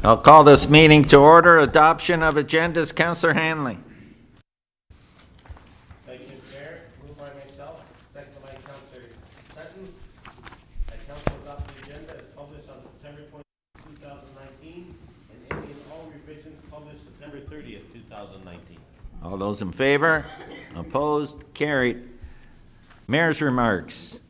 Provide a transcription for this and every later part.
I'll call this meeting to order. Adoption of agendas, Councillor Hanley. Thank you, Chair. Moved by myself, seconded by Councillor Sutton. That council adopt the agenda as published on September 20, 2019, and any and all revisions published September 30th, 2019. All those in favor? Opposed? Carried. Mayor's remarks.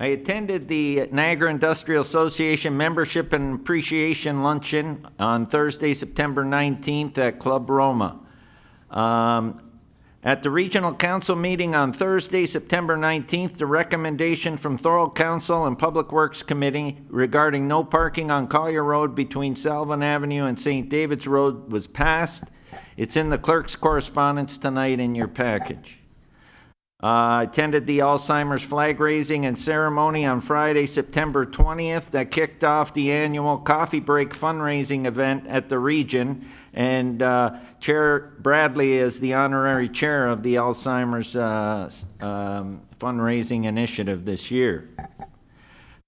I attended the Niagara Industrial Association Membership and Appreciation Luncheon on Thursday, September 19th at Club Roma. At the Regional Council meeting on Thursday, September 19th, the recommendation from Thorold Council and Public Works Committee regarding no parking on Collier Road between Salvin Avenue and St. David's Road was passed. It's in the clerk's correspondence tonight in your package. I attended the Alzheimer's flag raising and ceremony on Friday, September 20th that kicked off the annual coffee break fundraising event at the region, and Chair Bradley is the honorary chair of the Alzheimer's fundraising initiative this year.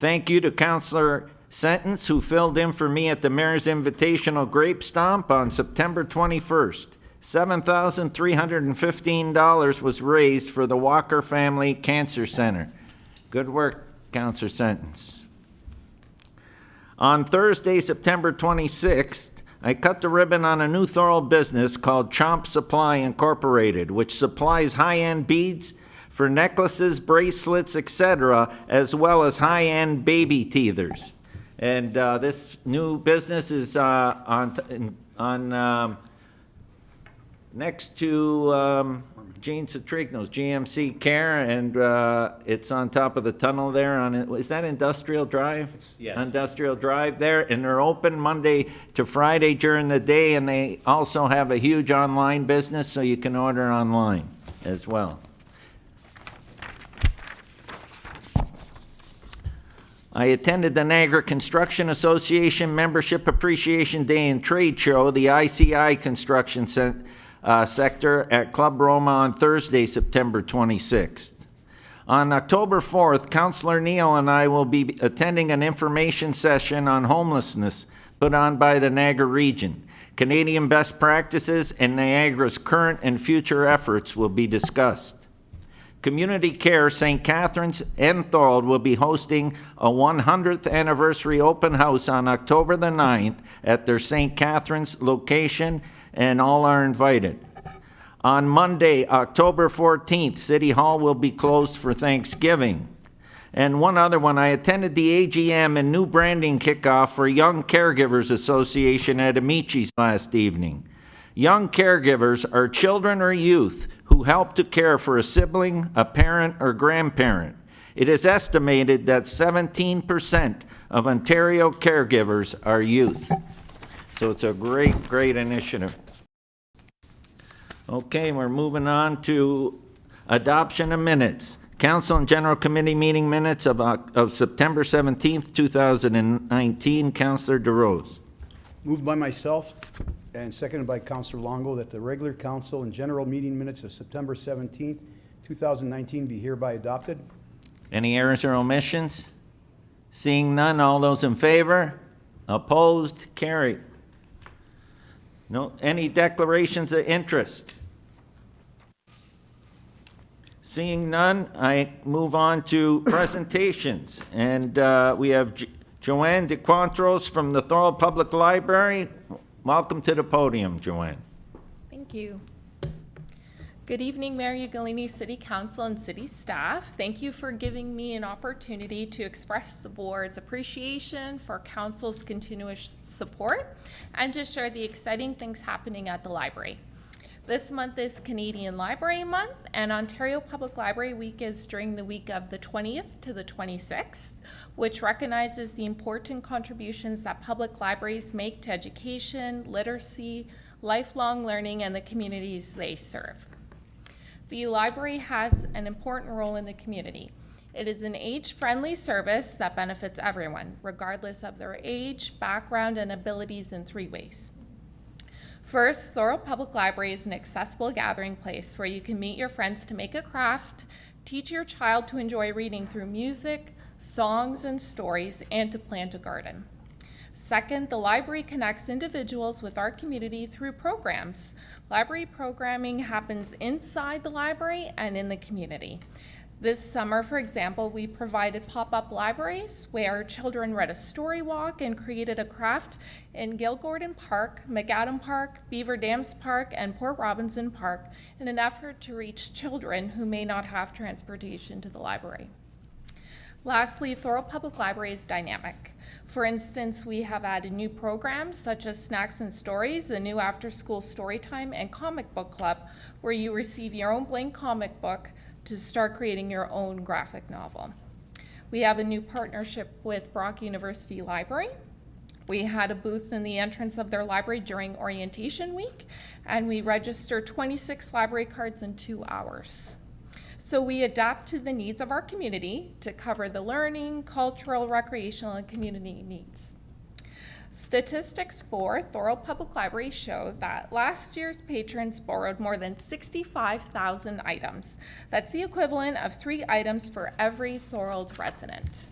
Thank you to Councillor Sentence, who filled in for me at the Mayor's Invitational Grape Stomp on September 21st. $7,315 was raised for the Walker Family Cancer Center. Good work, Councillor Sentence. On Thursday, September 26th, I cut the ribbon on a new Thorold business called Chomp Supply Incorporated, which supplies high-end beads for necklaces, bracelets, etc., as well as high-end baby teethers. And this new business is next to Gene Citrigno's GMC Care, and it's on top of the tunnel there. Is that Industrial Drive? Yes. Industrial Drive there, and they're open Monday to Friday during the day, and they also have a huge online business, so you can order online as well. I attended the Niagara Construction Association Membership Appreciation Day and Trade Show, the ICI Construction sector at Club Roma on Thursday, September 26th. On October 4th, Councillor Neal and I will be attending an information session on homelessness put on by the Niagara region. Canadian best practices and Niagara's current and future efforts will be discussed. Community Care St. Catharines and Thorold will be hosting a 100th anniversary open house on October the 9th at their St. Catharines location, and all are invited. On Monday, October 14th, City Hall will be closed for Thanksgiving. And one other one, I attended the AGM and new branding kickoff for Young Caregivers Association at Amici's last evening. Young caregivers are children or youth who help to care for a sibling, a parent, or grandparent. It is estimated that 17% of Ontario caregivers are youth. So it's a great, great initiative. Okay, we're moving on to adoption of minutes. Council and General Committee meeting minutes of September 17th, 2019. Councillor DeRose. Moved by myself and seconded by Councillor Longo that the regular council and general meeting minutes of September 17th, 2019 be hereby adopted. Any errors or omissions? Seeing none, all those in favor? Opposed? Carried. No, any declarations of interest? Seeing none, I move on to presentations. And we have Joanne DeQuantros from the Thorold Public Library. Welcome to the podium, Joanne. Thank you. Good evening, Mayor Ugolini, City Council, and City staff. Thank you for giving me an opportunity to express the board's appreciation for Council's continuous support and to share the exciting things happening at the library. This month is Canadian Library Month, and Ontario Public Library Week is during the week of the 20th to the 26th, which recognizes the important contributions that public libraries make to education, literacy, lifelong learning, and the communities they serve. The library has an important role in the community. It is an age-friendly service that benefits everyone, regardless of their age, background, and abilities in 3 ways. First, Thorold Public Library is an accessible gathering place where you can meet your friends to make a craft, teach your child to enjoy reading through music, songs, and stories, and to plant a garden. Second, the library connects individuals with our community through programs. Library programming happens inside the library and in the community. This summer, for example, we provided pop-up libraries where children read a story walk and created a craft in Gil Gordon Park, McAdam Park, Beaver Dams Park, and Port Robinson Park in an effort to reach children who may not have transportation to the library. Lastly, Thorold Public Library is dynamic. For instance, we have added new programs such as Snacks and Stories, the new after-school story time, and Comic Book Club, where you receive your own blank comic book to start creating your own graphic novel. We have a new partnership with Brock University Library. We had a booth in the entrance of their library during orientation week, and we registered 26 library cards in 2 hours. So we adapt to the needs of our community to cover the learning, cultural, recreational, and community needs. Statistics for Thorold Public Library show that last year's patrons borrowed more than 65,000 items. That's the equivalent of 3 items for every Thorold resident.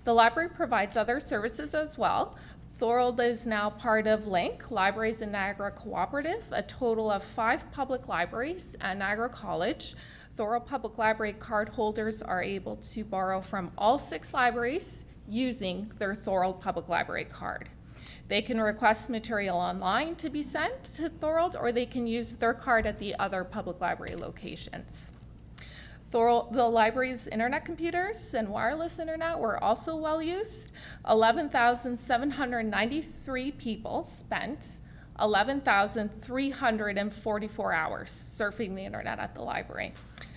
The library provides other services as well. Thorold is now part of LINC, Libraries in Niagara Cooperative, a total of 5 public libraries at Niagara College. Thorold Public Library card holders are able to borrow from all 6 libraries using their Thorold Public Library card. They can request material online to be sent to Thorold, or they can use their card at the other public library locations. The library's internet computers and wireless internet were also well used. 11,793 people spent 11,344 hours surfing the internet at the library.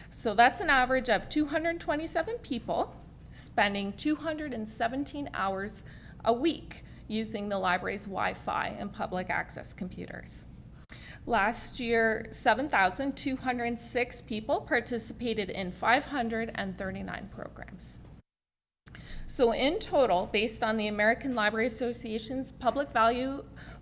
So that's an average of 227 people spending 217 hours a week using the library's Wi-Fi and public access computers. Last year, 7,206 people participated in 539 programs. So in total, based on the American Library Association's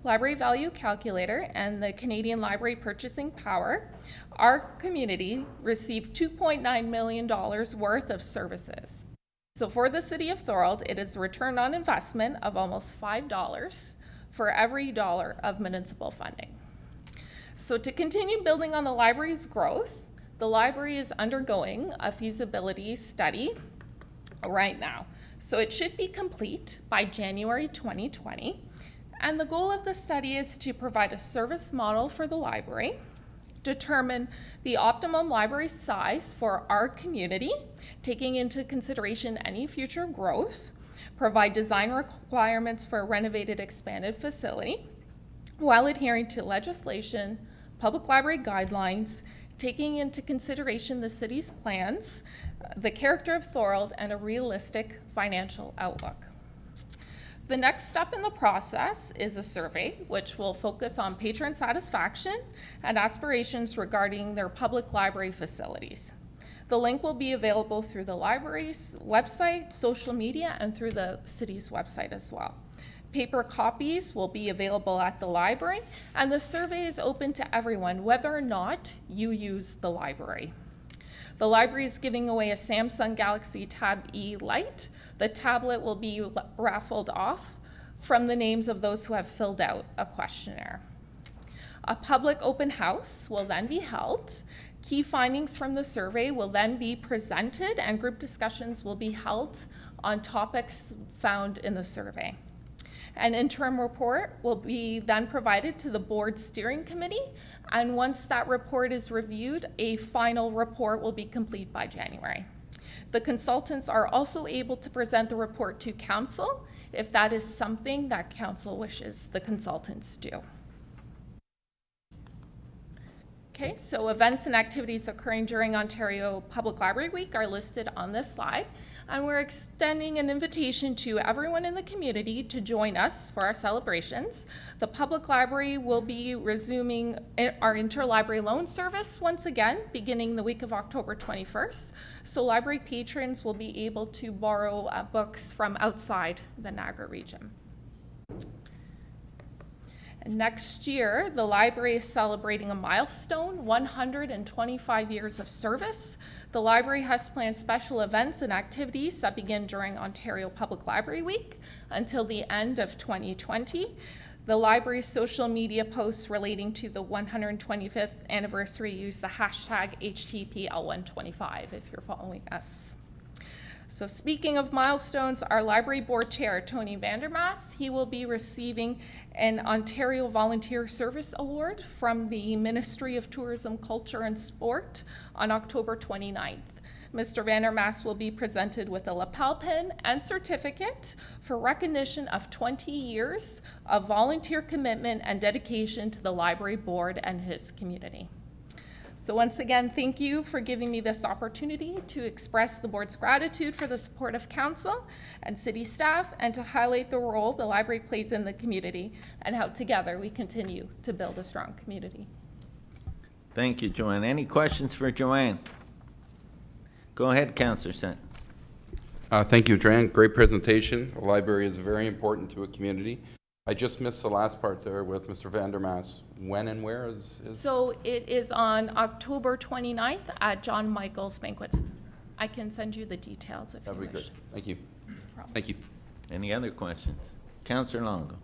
Library Value Calculator and the Canadian Library Purchasing Power, our community received $2.9 million worth of services. So for the city of Thorold, it is a return on investment of almost $5 for every dollar of municipal funding. So to continue building on the library's growth, the library is undergoing a feasibility study right now. So it should be complete by January 2020. And the goal of the study is to provide a service model for the library, determine the optimum library size for our community, taking into consideration any future growth, provide design requirements for a renovated, expanded facility, while adhering to legislation, public library guidelines, taking into consideration the city's plans, the character of Thorold, and a realistic financial outlook. The next step in the process is a survey, which will focus on patron satisfaction and aspirations regarding their public library facilities. The link will be available through the library's website, social media, and through the city's website as well. Paper copies will be available at the library, and the survey is open to everyone, whether or not you use the library. The library is giving away a Samsung Galaxy Tab E Lite. The tablet will be raffled off from the names of those who have filled out a questionnaire. A public open house will then be held. Key findings from the survey will then be presented, and group discussions will be held on topics found in the survey. An interim report will be then provided to the board steering committee, and once that report is reviewed, a final report will be complete by January. The consultants are also able to present the report to council if that is something that council wishes the consultants do. Okay, so events and activities occurring during Ontario Public Library Week are listed on this slide, and we're extending an invitation to everyone in the community to join us for our celebrations. The public library will be resuming our interlibrary loan service once again, beginning the week of October 21st. So library patrons will be able to borrow books from outside the Niagara region. And next year, the library is celebrating a milestone, 125 years of service. The library has planned special events and activities that begin during Ontario Public Library Week until the end of 2020. The library's social media posts relating to the 125th anniversary use the hashtag HTPL125 if you're following us. So speaking of milestones, our library board chair, Tony Vandermaas, he will be receiving an Ontario Volunteer Service Award from the Ministry of Tourism, Culture and Sport on October 29th. Mr. Vandermaas will be presented with a lapel pin and certificate for recognition of 20 years of volunteer commitment and dedication to the library board and his community. So once again, thank you for giving me this opportunity to express the board's gratitude for the support of council and city staff and to highlight the role the library plays in the community and how together we continue to build a strong community. Thank you, Joanne. Any questions for Joanne? Go ahead, Councillor Sutton. Thank you, Joanne. Great presentation. The library is very important to a community. I just missed the last part there with Mr. Vandermaas. When and where is? So it is on October 29th at John Michael's Banquets. I can send you the details if That'd you be wish. great. Thank you. problem. Thank you. Any other questions? Councillor Longo.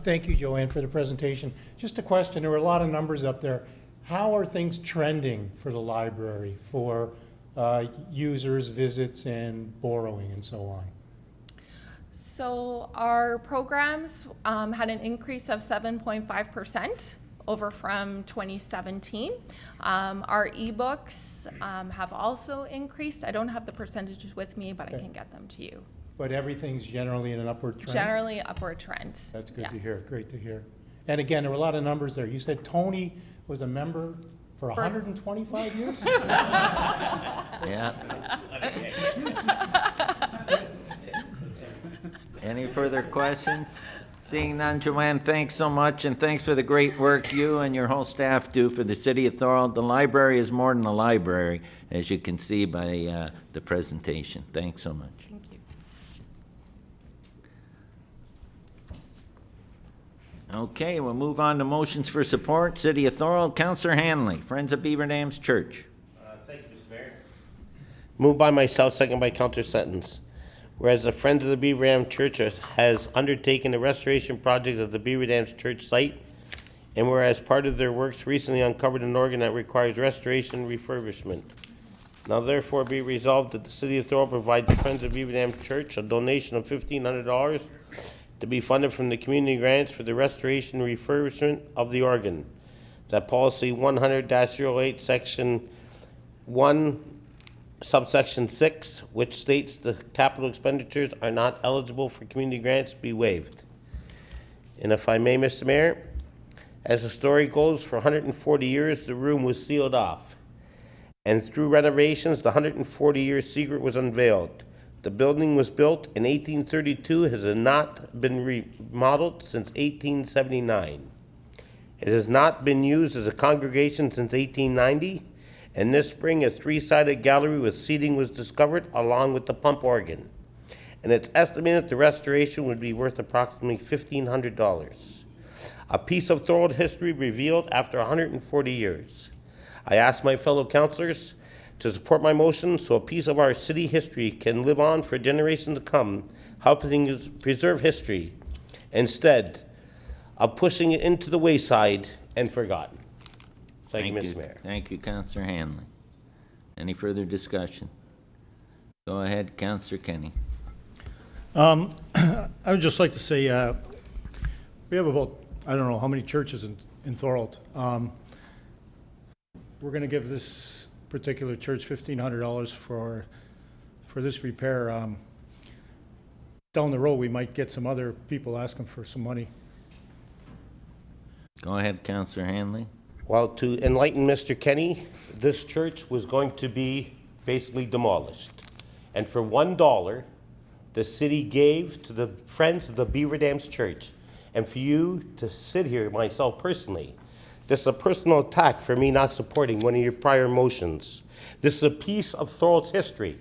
Thank you, Joanne, for the presentation. Just a question, there were a lot of numbers up there. How are things trending for the library for users, visits, and borrowing and so on? So our programs had an increase of 7.5% over from 2017. Our ebooks have also increased. I don't have the percentages with me, but I can get them to you. But everything's generally in an upward trend? Generally upward trend. That's good to yes. hear, great to hear. And again, there were a lot of numbers there. You said Tony was a member for 125 years? Yeah. Any further questions? Seeing none, Joanne, thanks so much, and thanks for the great work you and your whole staff do for the city of Thorold. The library is more than a library, as you can see by the presentation. Thanks so much. Thank you. Okay, we'll move on to motions for support. City of Thorold, Councillor Hanley, Friends of Beaver Dams Church. Thank you, Mr. Mayor. Moved by myself, second by Councillor Sentence. Whereas the Friends of the Beaver Dam Church has undertaken the restoration project of the Beaver Dams Church site, and whereas part of their works recently uncovered an organ that requires restoration and refurbishment. Now therefore be resolved that the City of Thorold provide the Friends of Beaver Dam Church a donation of $1,500 to be funded from the community grants for the restoration and refurbishment of the organ. That policy 100-08, section 1, subsection 6, which states the capital expenditures are not eligible for community grants, be waived. And if I may, Mr. Mayor, as the story goes, for 140 years, the room was sealed off. And through renovations, the 140-year secret was unveiled. The building was built in 1832, has not been remodeled since 1879. It has not been used as a congregation since 1890. And this spring, a three-sided gallery with seating was discovered along with the pump organ. And it's estimated the restoration would be worth approximately $1,500. A piece of Thorold history revealed after 140 years. I ask my fellow councillors to support my motion so a piece of our city history can live on for generations to come, helping us preserve history instead of pushing it into the wayside and forgotten. Thank you, Mr. Mayor. Thank you, Councillor Hanley. Any further discussion? Go ahead, Councillor Kenny. I would just like to say, we have about, I don't know how many churches in Thorold. We're going to give this particular church $1,500 for this repair. Down the road, we might get some other people asking for some money. Go ahead, Councillor Hanley. Well, to enlighten Mr. Kenny, this church was going to be basically demolished. And for $1, the city gave to the Friends of the Beaver Dams Church. And for you to sit here, myself personally, this is a personal attack for me not supporting one of your prior motions. This is a piece of Thorold's history.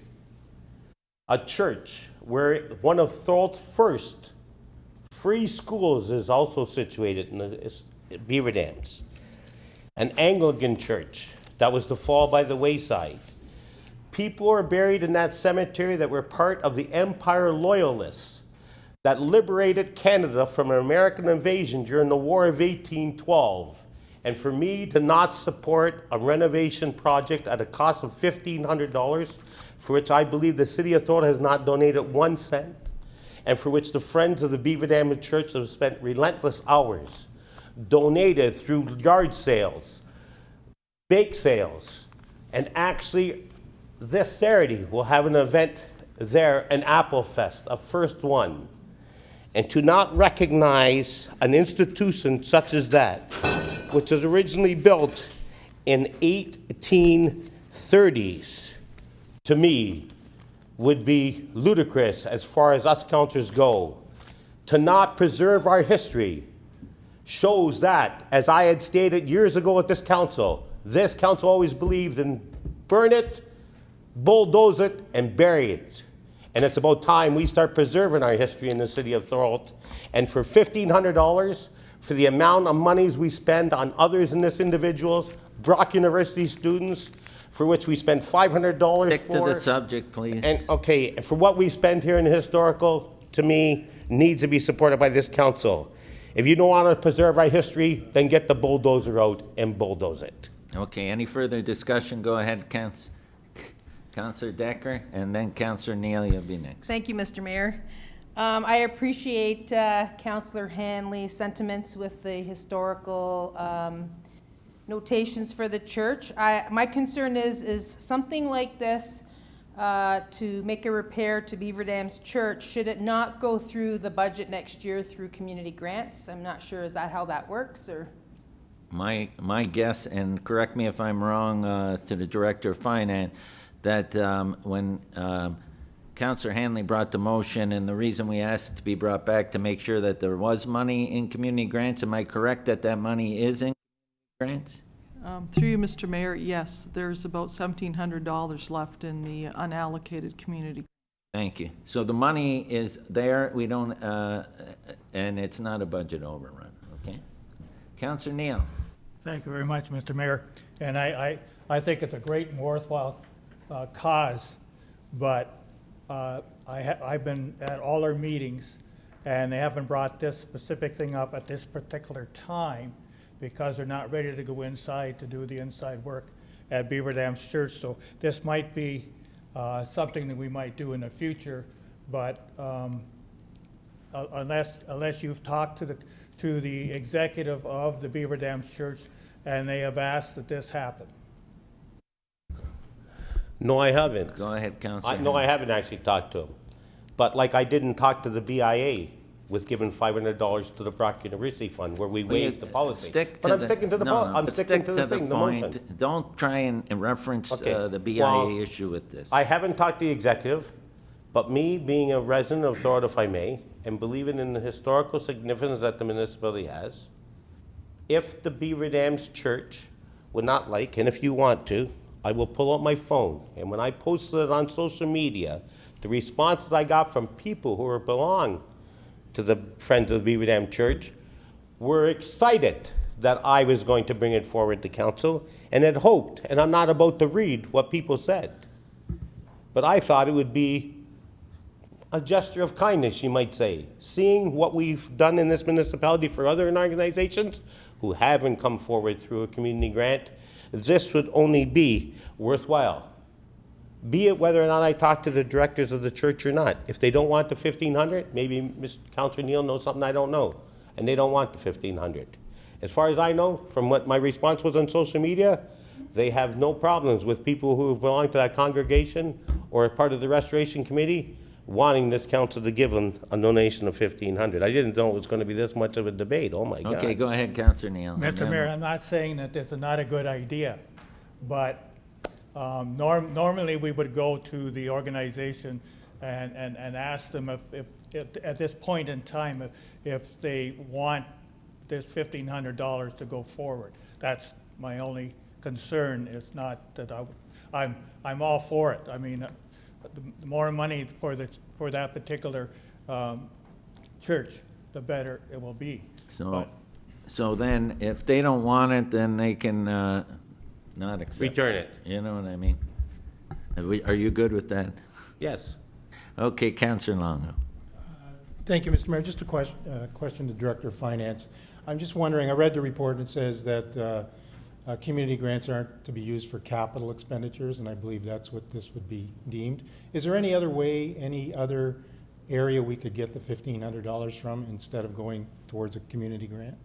A church where one of Thorold's Free Schools is also situated in the Beaver Dams. An Anglican church that was to fall by the wayside. People are buried in that cemetery that were part of the Empire Loyalists that liberated Canada from an American invasion during the War of 1812. And for me to not support a renovation project at a cost of $1,500, for which I believe the City of Thorold has not donated 1 cent, and for which the Friends of the Beaver Dam Church have spent relentless hours, donated through yard sales, bake sales, and actually this Saturday we'll have an event there, an Apple Fest, a first one. And to not recognize an institution such as that, which was originally built in 1830s, to me, would be ludicrous as far as us councillors go. To not preserve our history shows that, as I had stated years ago at this council always believed in burn it, bulldoze it, and bury it. And it's about time we start preserving our history in the city of Thorold. And for $1,500, for the amount of monies we spend on others in this individuals, Brock University students, for which we spend $500 Stick to the subject, please. And okay, for what we spend here in the historical, to me, needs to be supported by this council. If you don't want to preserve our history, then get the bulldozer out and bulldoze it. Okay, any further discussion? Go ahead, Councillor Decker, and then Councillor Neal, you'll be next. Thank you, Mr. Mayor. I appreciate Councillor Hanley's sentiments with the historical notations for the church. My concern is something like this, to make a repair to Beaver Dams Church, should it not go through the budget next year through community grants? I'm not sure, is that how that works, or? My guess, and correct me if I'm wrong, to the Director of Finance, that when Councillor Hanley brought the motion, and the reason we asked it to be brought back to make sure that there was money in community grants, am I correct that that money is in grants? Through you, Mr. Mayor, yes, there's about $1,700 left in the unallocated community. Thank you. So the money is there, we don't, and it's not a budget overrun, okay? Councillor Neal. Thank you very much, Mr. Mayor. And I think it's a great and worthwhile cause, but I've been at all our meetings, and they haven't brought this specific thing up at this particular time because they're not ready to go inside to do the inside work at Beaver Dams Church. So this might be something that we might do in the future, but unless you've talked to the executive of the Beaver Dams Church and they have asked that this happen. No, I haven't. Go ahead, Councillor. No, I haven't actually talked to him. But like I didn't talk to the BIA with giving $500 to the Brock University Fund where we waived the policy. But I'm sticking to the policy. I'm sticking to the thing, the motion. Don't try and reference Okay. the BIA Well, issue with this. I haven't talked to the executive, but me being a resident of Thorold, if I may, and believing in the historical significance that the municipality has, if the Beaver Dams Church would not like, and if you want to, I will pull out my phone, and when I posted it on social media, the responses I got from people who belong to the Friends of the Beaver Dam Church were excited that I was going to bring it forward to council, and had hoped, and I'm not about to read what people said, but I thought it would be a gesture of kindness, you might say, seeing what we've done in this municipality for other organizations who haven't come forward through a community grant. This would only be worthwhile, be it whether or not I talk to the directors of the church or not. If they don't want the $1,500, maybe Mr. Councillor Neal knows something I don't know, and they don't want the $1,500. As far as I know, from what my response was on social media, they have no problems with people who belong to that congregation or are part of the restoration committee wanting this council to give them a donation of $1,500. I didn't know it was going to be this much of a debate. Oh my God. Okay, go ahead, Councillor Neal. Mr. Mayor, I'm not saying that this is not a good idea, but normally we would go to the organization and ask them if at this point in time, if they want this $1,500 to go forward. That's my only concern. It's not that I'm all for it. I mean, the more money for that particular church, the better it will be. So, But so then, if they don't want it, then they can not accept it. Return it. You know what I mean? Are you good with that? Yes. Okay, Councilor Longo. Thank you, Mr. Mayor. Just a question to the Director of Finance. I'm just wondering, I read the report and it says that community grants aren't to be used for capital expenditures, and I believe that's what this would be deemed. Is there any other way, any other area we could get the $1,500 from instead of going towards a community grant?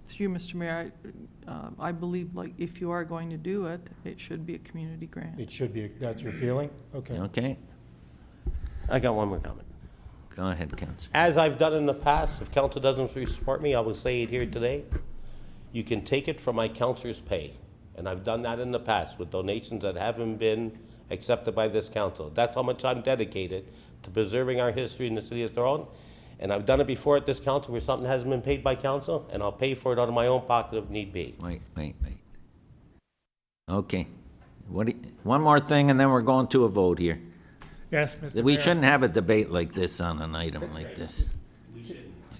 Through you, Mr. Mayor, I believe, like, if you are going to do it, it should be a community grant. It should be, that's your feeling? Okay. Okay, I got one more comment. go ahead, Councilor. As I've done in the past, if council doesn't support me, I will say it here today. You can take it from my councilor's pay. And I've done that in the past with donations that haven't been accepted by this council. That's how much I'm dedicated to preserving our history in the city of Thorold. And I've done it before at this council where something hasn't been paid by council, and I'll pay for it out of my own pocket if need be. Wait. Okay. One more thing, and then we're going to a vote here. yes, Mr. Mayor. We shouldn't have a debate like this on an item like this.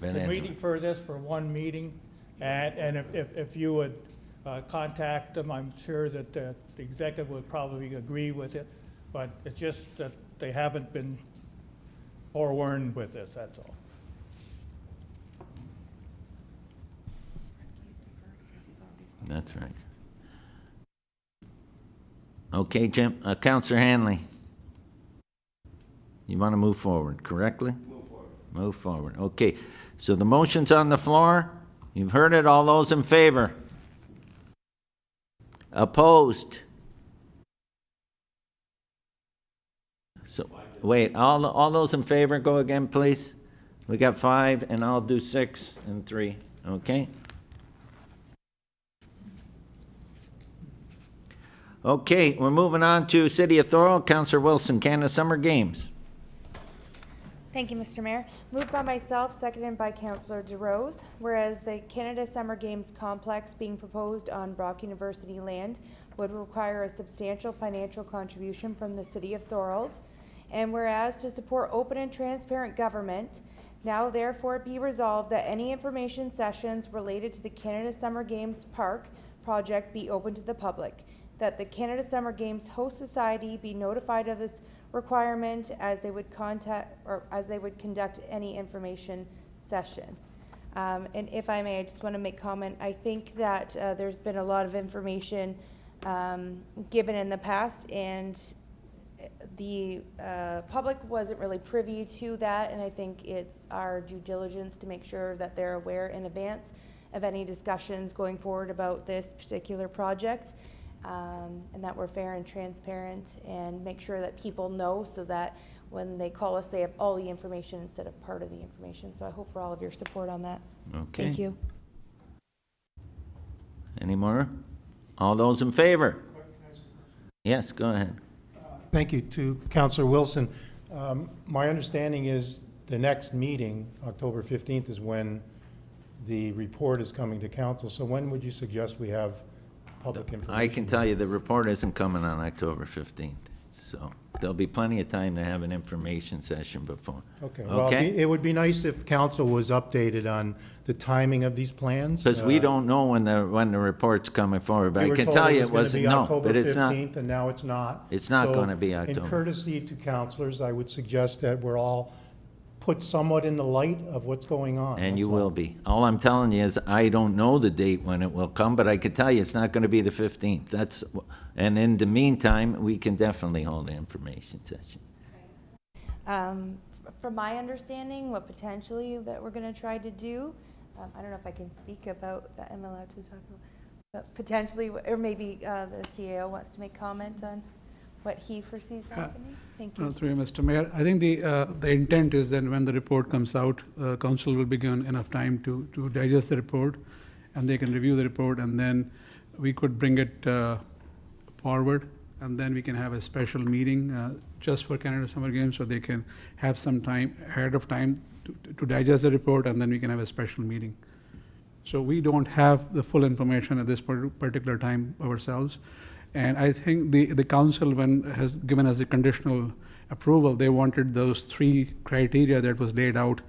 But The anyway. meeting for this, for one meeting, and if you would contact them, I'm sure that the executive would probably agree with it, but it's just that they haven't been forewarned with this, that's all. That's right. Okay, Jim, Councilor Hanley. You want to move forward, correctly? Move forward, okay. So the motion's on the floor. You've heard it. All those in favor? Opposed? So, wait, all those in favor, go again, please. We got 5, and I'll do 6 and 3, okay? Okay, we're moving on to City of Thorold. Councilor Wilson, Canada Summer Games. Thank you, Mr. Mayor. Moved by myself, seconded by Councillor DeRose, whereas the Canada Summer Games complex being proposed on Brock University land would require a substantial financial contribution from the City of Thorold, and whereas to support open and transparent government, now therefore be resolved that any information sessions related to the Canada Summer Games Park project be open to the public, that the Canada Summer Games Host Society be notified of this requirement as they would conduct any information session. And if I may, I just want to make comment. I think that there's been a lot of information given in the past, and the public wasn't really privy to that, and I think it's our due diligence to make sure that they're aware in advance of any discussions going forward about this particular project. And that we're fair and transparent and make sure that people know so that when they call us, they have all the information instead of part of the information. So I hope for all of your support on that. Okay. Thank you. Any more? All those in favor? Yes, go ahead. Thank you to Councillor Wilson. My understanding is the next meeting, October 15th, is when the report is coming to council. So when would you suggest we have public information? I can tell you the report isn't coming on October 15th, so there'll be plenty of time to have an information session before. Okay, well, Okay? it would be nice if council was updated on the timing of these plans. Because we don't know when the report's coming forward, but We I were can told tell it you was it gonna wasn't, be no, October but it's not. 15th, and now it's not. It's not So, gonna be October. In courtesy to councilors, I would suggest that we're all put somewhat in the light of what's going on. And you that's all. will be. All I'm telling you is I don't know the date when it will come, but I could tell you it's not going to be the 15th. And in the meantime, we can definitely hold an information session. From my understanding, what potentially that we're going to try to do, I don't know if I can speak about that. I'm allowed to talk about, but potentially, or maybe the CAO wants to make comment on what he foresees happening. Thank you. Through you, Mr. Mayor, I think the intent is that when the report comes out, council will be given enough time to digest the report, and they can review the report, and then we could bring it forward, and then we can have a special meeting just for Canada Summer Games, so they can have some time ahead of time to digest the report, and then we can have a special meeting. So we don't have the full information at this particular time ourselves. And I think the council, when has given us a conditional approval, they wanted those 3 criteria that was laid out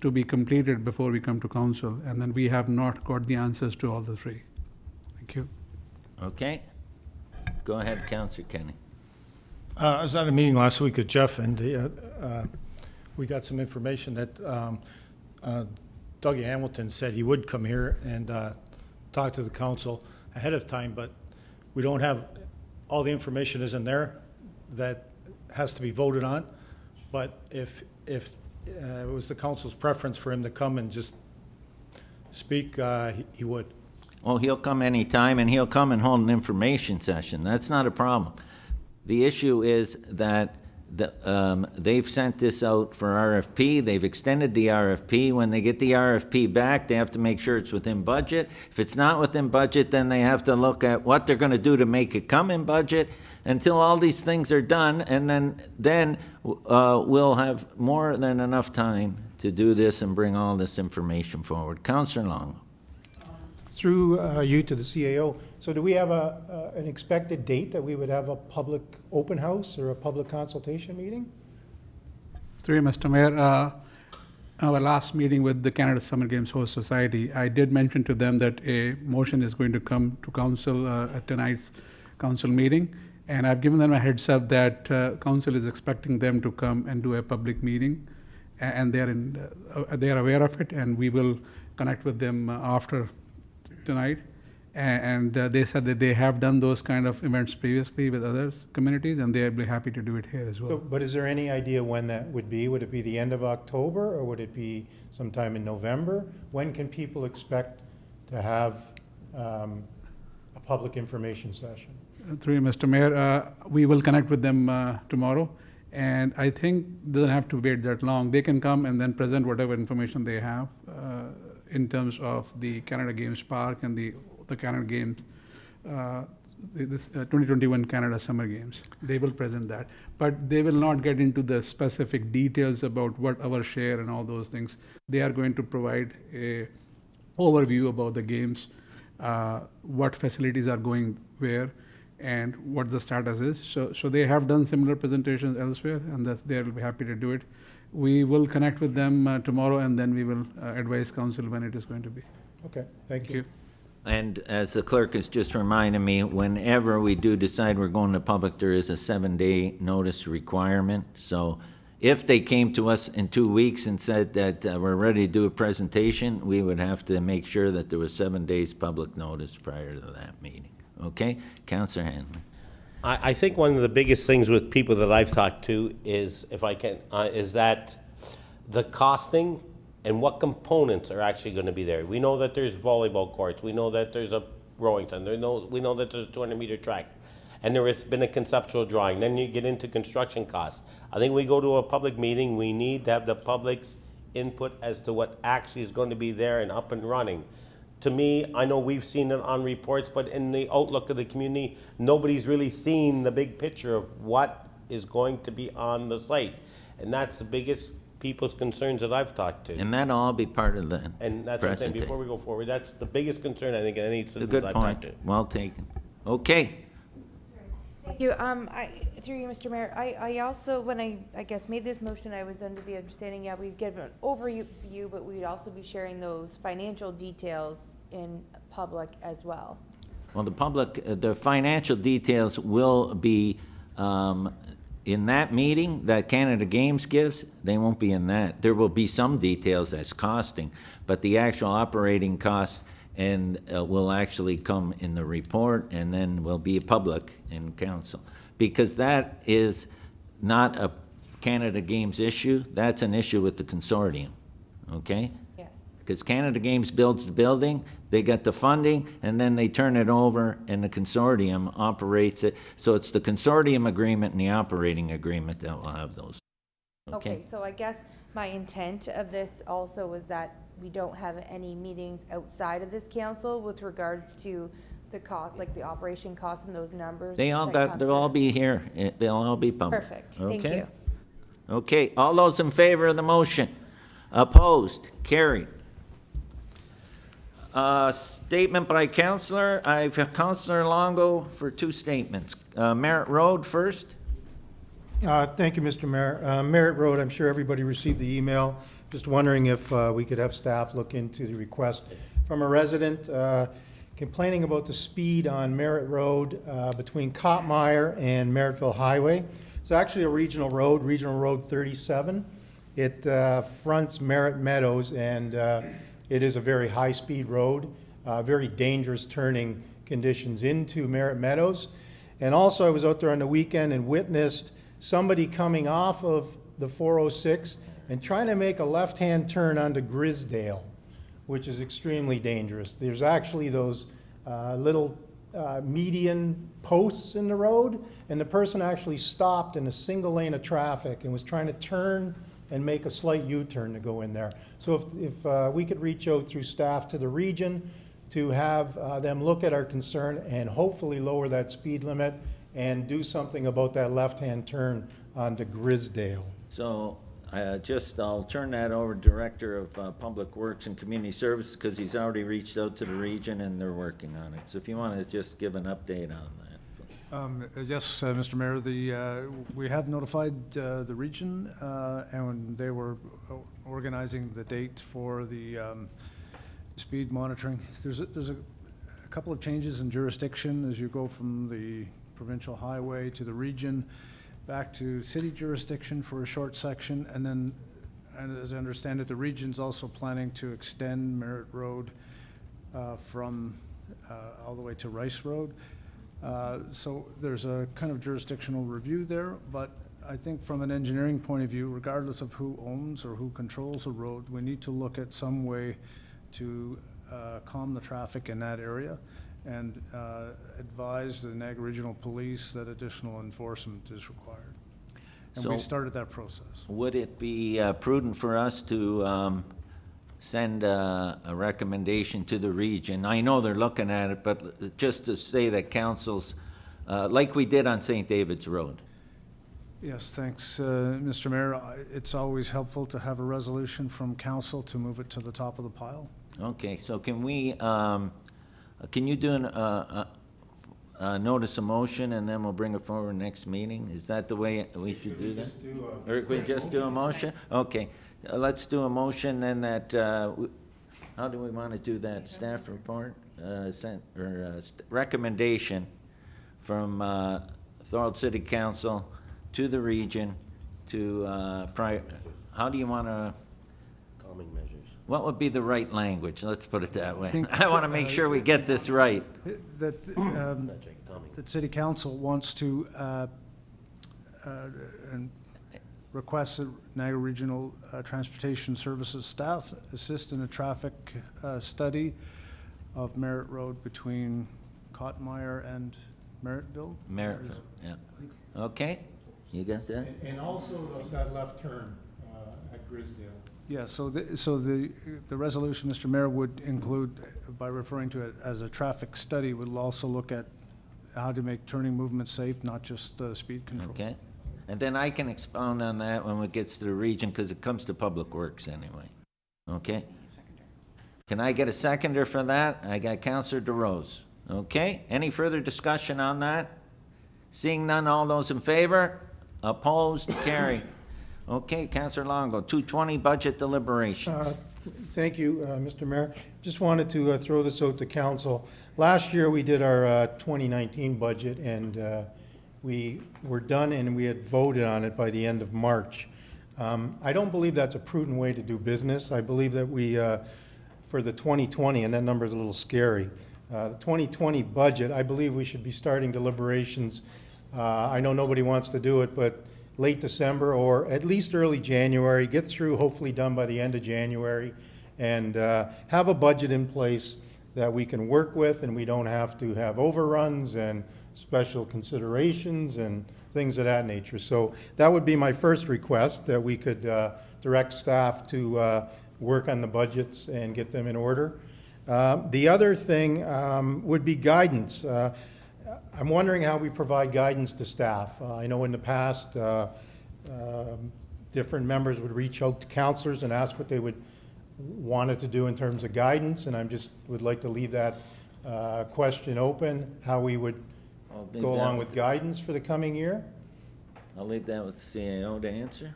to be completed before we come to council, and then we have not got the answers to all the three. Thank you. Okay? Go ahead, Counselor Kenny. I was at a meeting last week with Jeff, and we got some information that Dougie Hamilton said he would come here and talk to the council ahead of time, but we don't have, all the information isn't there that has to be voted on. But if it was the council's preference for him to come and just speak, he would. Well, he'll come anytime, and he'll come and hold an information session. That's not a problem. The issue is that they've sent this out for RFP. They've extended the RFP. When they get the RFP back, they have to make sure it's within budget. If it's not within budget, then they have to look at what they're going to do to make it come in budget until all these things are done, and then we'll have more than enough time to do this and bring all this information forward. Councillor Long. Through you to the CAO, so do we have an expected date that we would have a public open house or a public consultation meeting? Through you, Mr. Mayor, our last meeting with the Canada Summer Games Host Society, I did mention to them that a motion is going to come to council at tonight's council meeting. And I've given them a heads up that council is expecting them to come and do a public meeting. And they're aware of it, and we will connect with them after tonight. And they said that they have done those kind of events previously with other communities, and they'll be happy to do it here as well. But is there any idea when that would be? Would it be the end of October, or would it be sometime in November? When can people expect to have a public information session? Through you, Mr. Mayor, we will connect with them tomorrow, and I think they don't have to wait that long. They can come and then present whatever information they have in terms of the Canada Games Park and the Canada Games, this 2021 Canada Summer Games. They will present that, but they will not get into the specific details about what our share and all those things. They are going to provide a overview about the games, what facilities are going where, and what the status is. So they have done similar presentations elsewhere, and they'll be happy to do it. We will connect with them tomorrow, and then we will advise council when it is going to be. Okay, thank you. And as the clerk has just reminded me, whenever we do decide we're going to public, there is a 7-day notice requirement. So if they came to us in 2 weeks and said that we're ready to do a presentation, we would have to make sure that there was 7 days public notice prior to that meeting. Okay? Councillor Hanlon. I think one of the biggest things with people that I've talked to is, if I can, is that the costing and what components are actually going to be there. We know that there's volleyball courts. We know that there's a rowing center. We know that there's a 200-meter track. And there has been a conceptual drawing. Then you get into construction costs. I think we go to a public meeting, we need to have the public's input as to what actually is going to be there and up and running. To me, I know we've seen it on reports, but in the outlook of the community, nobody's really seen the big picture of what is going to be on the site. And that's the biggest people's concerns that I've talked to. And that'll all be part of the And that's what I'm saying, presentation. before we go forward, that's the biggest concern I think any A citizens good I've point. talked to. Well taken. Okay. Thank you. Through you, Mr. Mayor, I also, when I guess made this motion, I was under the understanding, yeah, we'd give an overview, but we'd also be sharing those financial details in public as well. Well, the financial details will be in that meeting that Canada Games gives. They won't be in that. There will be some details as costing, but the actual operating costs and will actually come in the report, and then will be public in council. Because that is not a Canada Games issue, that's an issue with the consortium, okay? Yes. Because Canada Games builds the building, they get the funding, and then they turn it over, and the consortium operates it. So it's the consortium agreement and the operating agreement that will have those. Okay, so I guess my intent of this also was that we don't have any meetings outside of this council with regards to the cost, like the operation costs and those numbers. They'll all be here, they'll all be public. Perfect, thank Okay? you. Okay, all those in favor of the motion? Opposed? Carried. Statement by Councillor. I've Councillor Longo for 2 statements. Merritt Road first. Thank you, Mr. Mayor. Merritt Road, I'm sure everybody received the email Just wondering if we could have staff look into the request from a resident complaining about the speed on Merritt Road between Kottmeyer and Merrittville Highway. It's actually a regional road, Regional Road 37. It fronts Merritt Meadows, and it is a very high-speed road, very dangerous turning conditions into Merritt Meadows. And also, I was out there on the weekend and witnessed somebody coming off of the 406 and trying to make a left-hand turn onto Grisdale, which is extremely dangerous. There's actually those little median posts in the road, and the person actually stopped in a single lane of traffic and was trying to turn and make a slight U-turn to go in there. So if we could reach out through staff to the region to have them look at our concern and hopefully lower that speed limit and do something about that left-hand turn onto Grisdale. So I'll turn that over to Director of Public Works and Community Services, because he's already reached out to the region and they're working on it. So if you want to just give an update on that. Yes, Mr. Mayor, we have notified the region, and they were organizing the date for the speed monitoring. There's a couple of changes in jurisdiction as you go from the provincial highway to the region, back to city jurisdiction for a short section, and then, and as I understand it, the region's also planning to extend Merritt Road from all the way to Rice Road. So there's a kind of jurisdictional review there, but I think from an engineering point of view, regardless of who owns or who controls a road, we need to look at some way to calm the traffic in that area and advise the Niagara Regional Police that additional enforcement is required. And we So- started that process. Would it be prudent for us to send a recommendation to the region? I know they're looking at it, but just to say that councils, like we did on St. David's Road. Yes, thanks, Mr. Mayor. It's always helpful to have a resolution from council to move it to the top of the pile. Okay, so can we, can you do a notice of motion, and then we'll bring it forward next meeting? Is that the way we should do that? Or we just do a motion? Okay, let's do a motion then that, how do we want to do that? Staff report, recommendation from Thorold City Council to the region to, how do you want to? Calming measures. What would be the right language? Let's put it that way. I want to make sure we get this right. That, that city council wants to and requests that Niagara Regional Transportation Services staff assist in a traffic study of Merritt Road between Kottmeyer and Merrittville. Merrittville, yeah. Okay, you got that? And also that left turn at Grisdale. Yeah, so the resolution, Mr. Mayor, would include, by referring to it as a traffic study, would also look at how to make turning movements safe, not just speed control. Okay. And then I can expound on that when it gets to the region, because it comes to Public Works anyway. Okay? Can I get a seconder for that? I got Councillor DeRose. Okay? Any further discussion on that? Seeing none, all those in favor? Opposed? Carried. Okay, Councillor Longo, 220 budget deliberations. Thank you, Mr. Mayor. Just wanted to throw this out to council. Last year, we did our 2019 budget, and we were done and we had voted on it by the end of March. I don't believe that's a prudent way to do business. I believe that we, for the 2020, and that number is a little scary, the 2020 budget, I believe we should be starting deliberations. I know nobody wants to do it, but late December or at least early January, get through, hopefully done by the end of January, and have a budget in place that we can work with, and we don't have to have overruns and special considerations and things of that nature. So that would be my first request, that we could direct staff to work on the budgets and get them in order. The other thing would be guidance. I'm wondering how we provide guidance to staff. I know in the past, different members would reach out to counselors and ask what they would wanted to do in terms of guidance, and I just would like to leave that question open, how we would go along with guidance for the coming year. I'll leave that with the CAO to answer.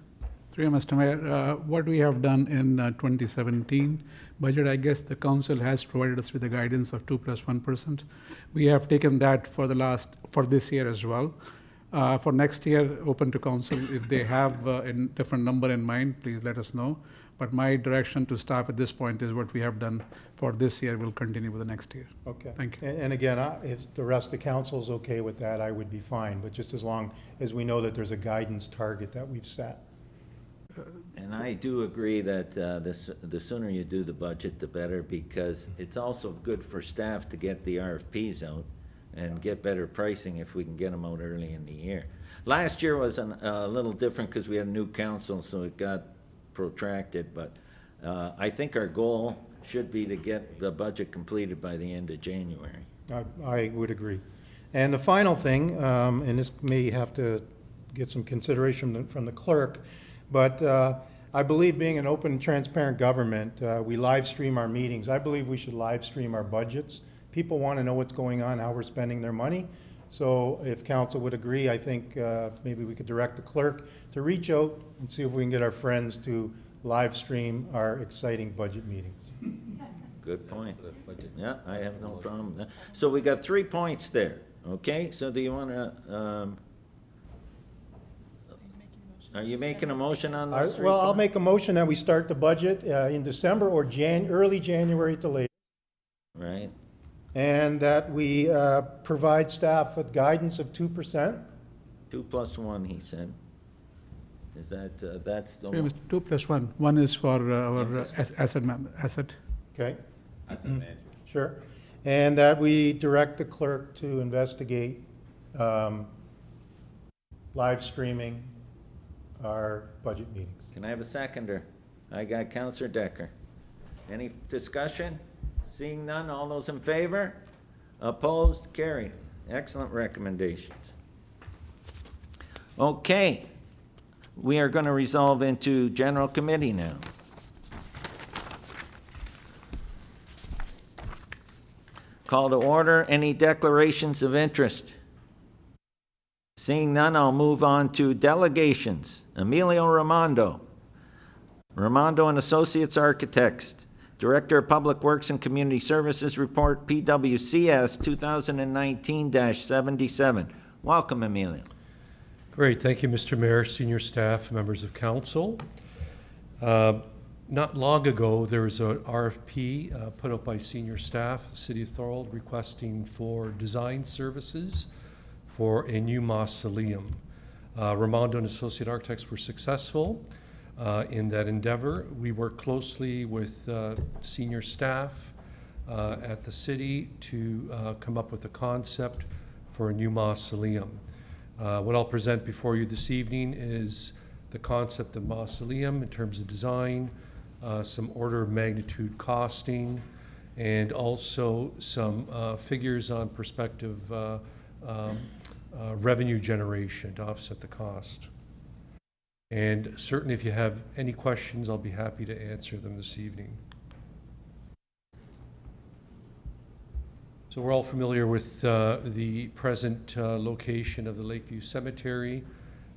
Through you, Mr. Mayor, what we have done in 2017 budget, I guess the council has provided us with a guidance of 2 plus 1%. We have taken that for this year as well. For next year, open to council. If they have a different number in mind, please let us know. But my direction to staff at this point is what we have done for this year will continue with the next year. Okay. Thank you. And again, if the rest of the council's okay with that, I would be fine, but just as long as we know that there's a guidance target that we've set. And I do agree that the sooner you do the budget, the better, because it's also good for staff to get the RFPs out and get better pricing if we can get them out early in the year. Last year was a little different because we had a new council, so it got protracted, but I think our goal should be to get the budget completed by the end of January. I would agree. And the final thing, and this may have to get some consideration from the clerk, but I believe being an open and transparent government, we live stream our meetings. I believe we should live stream our budgets. People want to know what's going on, how we're spending their money. So if council would agree, I think maybe we could direct the clerk to reach out and see if we can get our friends to live stream our exciting budget meetings. Good point. Yeah, I have no problem with that. So we got 3 points there, okay? So do you want to, are you making a motion on those 3 Well, I'll points? make a motion that we start the budget in December or early January at the latest. Right, And that we provide staff with guidance of 2%. 2 plus 1, he said. Is that, that's the Through you, one? Mr. 2 plus 1. One is for our asset. Okay? Sure. And that we direct the clerk to investigate live streaming our budget meetings. Can I have a seconder? I got Counselor Decker. Any discussion? Seeing none, all those in favor? Opposed? Carried. Excellent recommendations. Okay, we are going to resolve into general committee now. Call to order. Any declarations of interest? Seeing none, I'll move on to delegations. Emilio Raimondo. Raimondo and Associates Architects. Director of Public Works and Community Services Report, PWCS 2019-77. Welcome, Emilio. Great. Thank you, Mr. Mayor, senior staff, members of council. Not long ago, there was an RFP put out by senior staff, the City of Thorold, requesting for design services for a new mausoleum. Raimondo and Associate Architects were successful in that endeavor. We work closely with senior staff at the city to come up with a concept for a new mausoleum. What I'll present before you this evening is the concept of mausoleum in terms of design, some order of magnitude costing, and also some figures on prospective revenue generation to offset the cost. And certainly if you have any questions, I'll be happy to answer them this evening. So we're all familiar with the present location of the Lakeview Cemetery.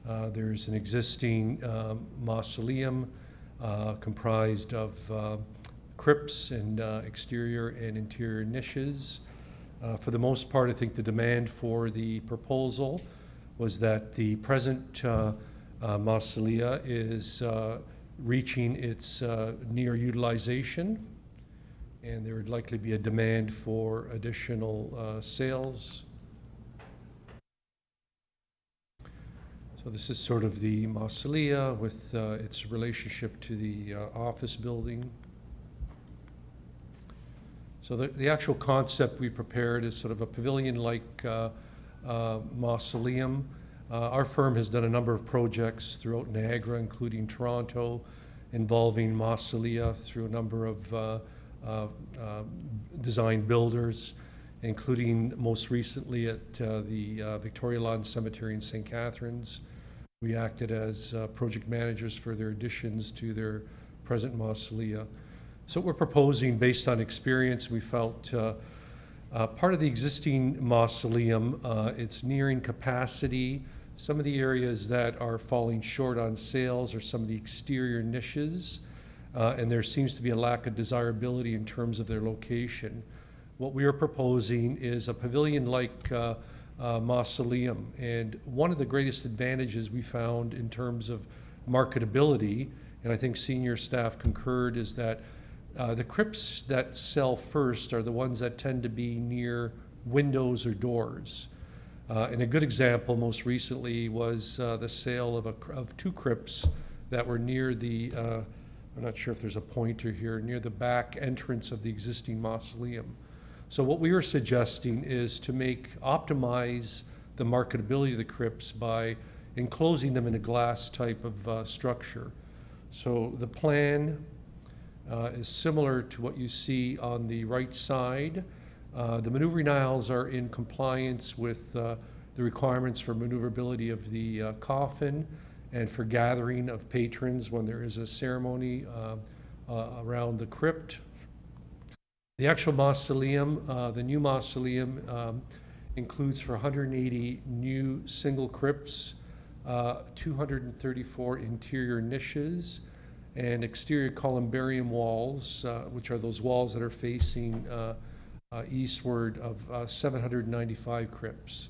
There's an existing mausoleum comprised of crypts and exterior and interior niches. For the most part, I think the demand for the proposal was that the present mausolea is reaching its near utilization, and there would likely be a demand for additional sales. So this is sort of the mausolea with its relationship to the office building. So the actual concept we prepared is sort of a pavilion-like mausoleum. Our firm has done a number of projects throughout Niagara, including Toronto, involving mausolea through a number of design builders, including most recently at the Victoria Lawn Cemetery in St. Catharines. We acted as project managers for their additions to their present mausolea. So what we're proposing, based on experience, we felt part of the existing mausoleum, it's nearing capacity some of the areas that are falling short on sales are some of the exterior niches, and there seems to be a lack of desirability in terms of their location. What we are proposing is a pavilion-like mausoleum, and one of the greatest advantages we found in terms of marketability, and I think senior staff concurred, is that the crypts that sell first are the ones that tend to be near windows or doors. And a good example most recently was the sale of 2 crypts that were near the, I'm not sure if there's a pointer here, near the back entrance of the existing mausoleum. So what we were suggesting is to optimize the marketability of the crypts by enclosing them in a glass type of structure. So the plan is similar to what you see on the right side. The maneuvering aisles are in compliance with the requirements for maneuverability of the coffin and for gathering of patrons when there is a ceremony around the crypt. The actual mausoleum, the new mausoleum, includes for 180 new single crypts, 234 interior niches, and exterior columbarium walls, which are those walls that are facing eastward, of 795 crypts.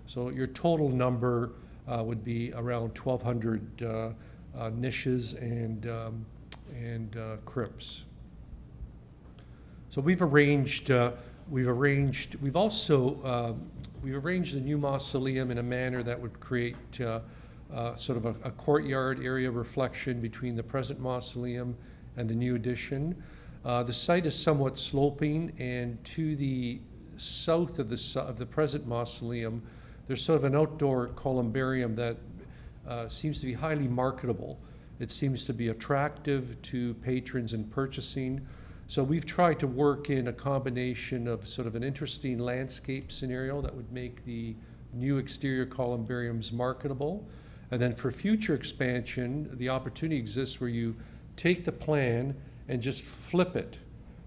So your total number would be around 1,200 niches and crypts. So we've arranged the new mausoleum in a manner that would create sort of a courtyard area reflection between the present mausoleum and the new addition. The site is somewhat sloping, and to the south of the present mausoleum, there's sort of an outdoor columbarium that seems to be highly marketable. It seems to be attractive to patrons in purchasing. So we've tried to work in a combination of sort of an interesting landscape scenario that would make the new exterior columbariums marketable. And then for future expansion, the opportunity exists where you take the plan and just flip it.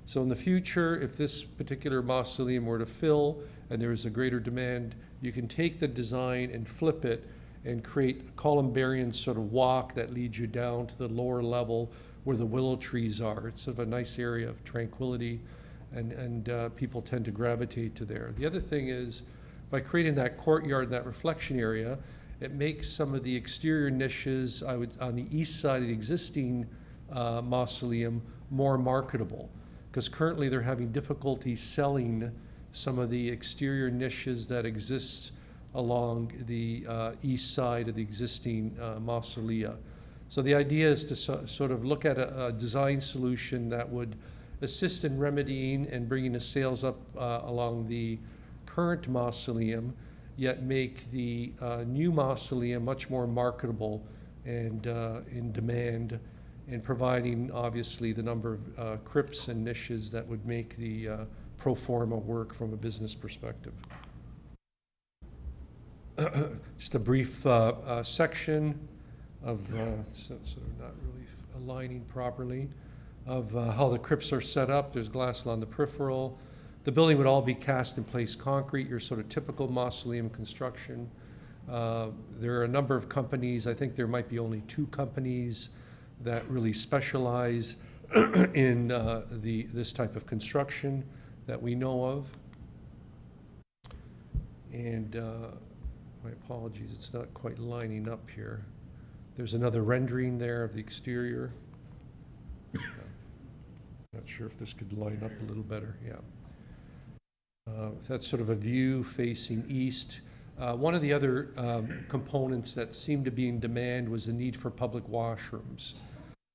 So in the future, if this particular mausoleum were to fill and there is a greater demand, you can take the design and flip it and create a columbarium sort of walk that leads you down to the lower level where the willow trees are. It's sort of a nice area of tranquility, and people tend to gravitate to there. The other thing is, by creating that courtyard, that reflection area, it makes some of the exterior niches on the east side of the existing mausoleum more marketable, because currently they're having difficulty selling some of the exterior niches that exist along the east side of the existing mausolea. So the idea is to sort of look at a design solution that would assist in remedying and bringing the sales up along the current mausoleum, yet make the new mausoleum much more marketable and in demand, and providing obviously the number of crypts and niches that would make the pro forma work from a business perspective. Just a brief section of, so not really aligning properly, of how the crypts are set up. There's glass along the peripheral. The building would all be cast in place concrete, your sort of typical mausoleum construction. There are a number of companies, I think there might be only 2 companies that really specialize in this type of construction that we know of. And my apologies, it's not quite lining up here. There's another rendering there of the exterior. Not sure if this could line up a little better, yeah. That's sort of a view facing east. One of the other components that seemed to be in demand was the need for public washrooms.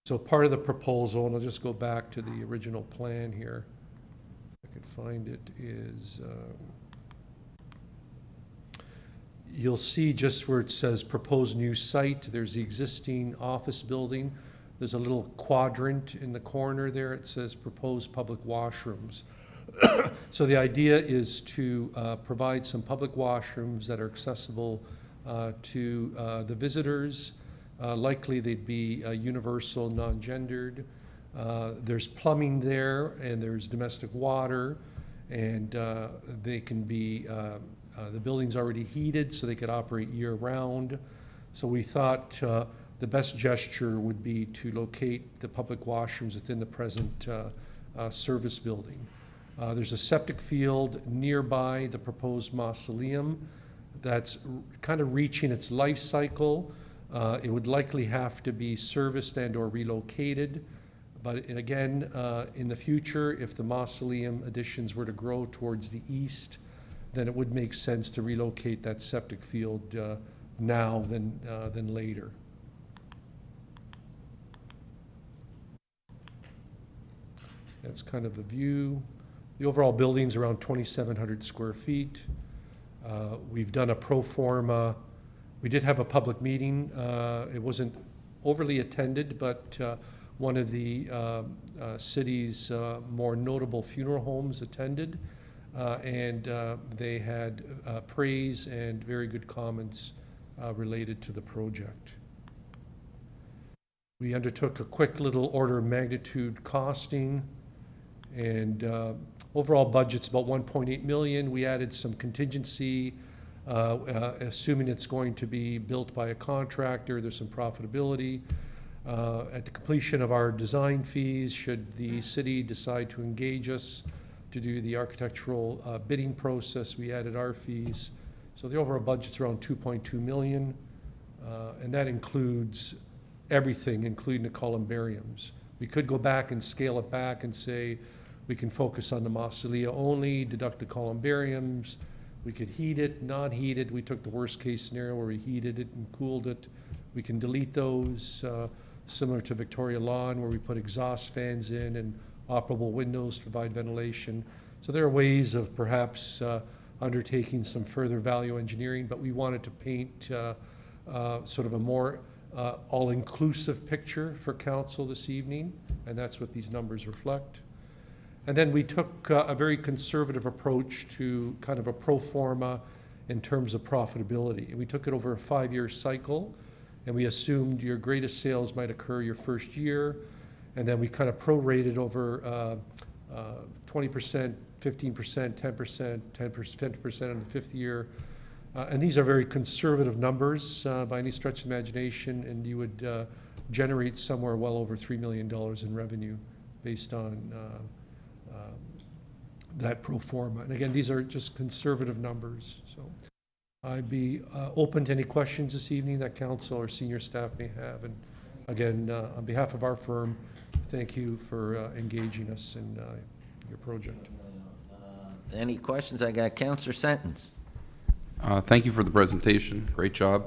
So part of the proposal, and I'll just go back to the original plan here, if I could find it, is you'll see just where it says proposed new site, there's the existing office building. There's a little quadrant in the corner there. It says proposed public washrooms. So the idea is to provide some public washrooms that are accessible to the visitors. Likely they'd be universal, non-gendered. There's plumbing there, and there's domestic water, and they can be The building's already heated, so they could operate year-round. So we thought the best gesture would be to locate the public washrooms within the present service building. There's a septic field nearby the proposed mausoleum that's kind of reaching its life cycle. It would likely have to be serviced and or relocated. But again, in the future, if the mausoleum additions were to grow towards the east, then it would make sense to relocate that septic field now than later. That's kind of the view. The overall building's around 2,700 square feet. We've done a pro forma. We did have a public meeting. It wasn't overly attended, but one of the city's more notable funeral homes attended, and they had praise and very good comments related to the project. We undertook a quick little order of magnitude costing, and overall budget's about 1.8 million. We added some contingency, assuming it's going to be built by a contractor. There's some profitability. At the completion of our design fees, should the city decide to engage us to do the architectural bidding process, we added our fees. So the overall budget's around 2.2 million, and that includes everything, including the columbariums. We could go back and scale it back and say we can focus on the mausolea only, deduct the columbariums. We could heat it, not heat it. We took the worst case scenario where we heated it and cooled it. We can delete those, similar to Victoria Lawn, where we put exhaust fans in and operable windows to provide ventilation. So there are ways of perhaps undertaking some further value engineering, but we wanted to paint sort of a more all-inclusive picture for council this evening, and that's what these numbers reflect. And then we took a very conservative approach to kind of a pro forma in terms of profitability. And we took it over a 5-year cycle, and we assumed your greatest sales might occur your first year, and then we kind of prorated over 20%, 15%, 10%, 10% in the fifth year. And these are very conservative numbers by any stretch of imagination, and you would generate somewhere well over $3 million in revenue based on that pro forma. And again, these are just conservative numbers. So I'd be open to any questions this evening that council or senior staff may have. And again, on behalf of our firm, thank you for engaging us in your project. Any questions? I got Councillor Sentence. Thank you for the presentation. Great job.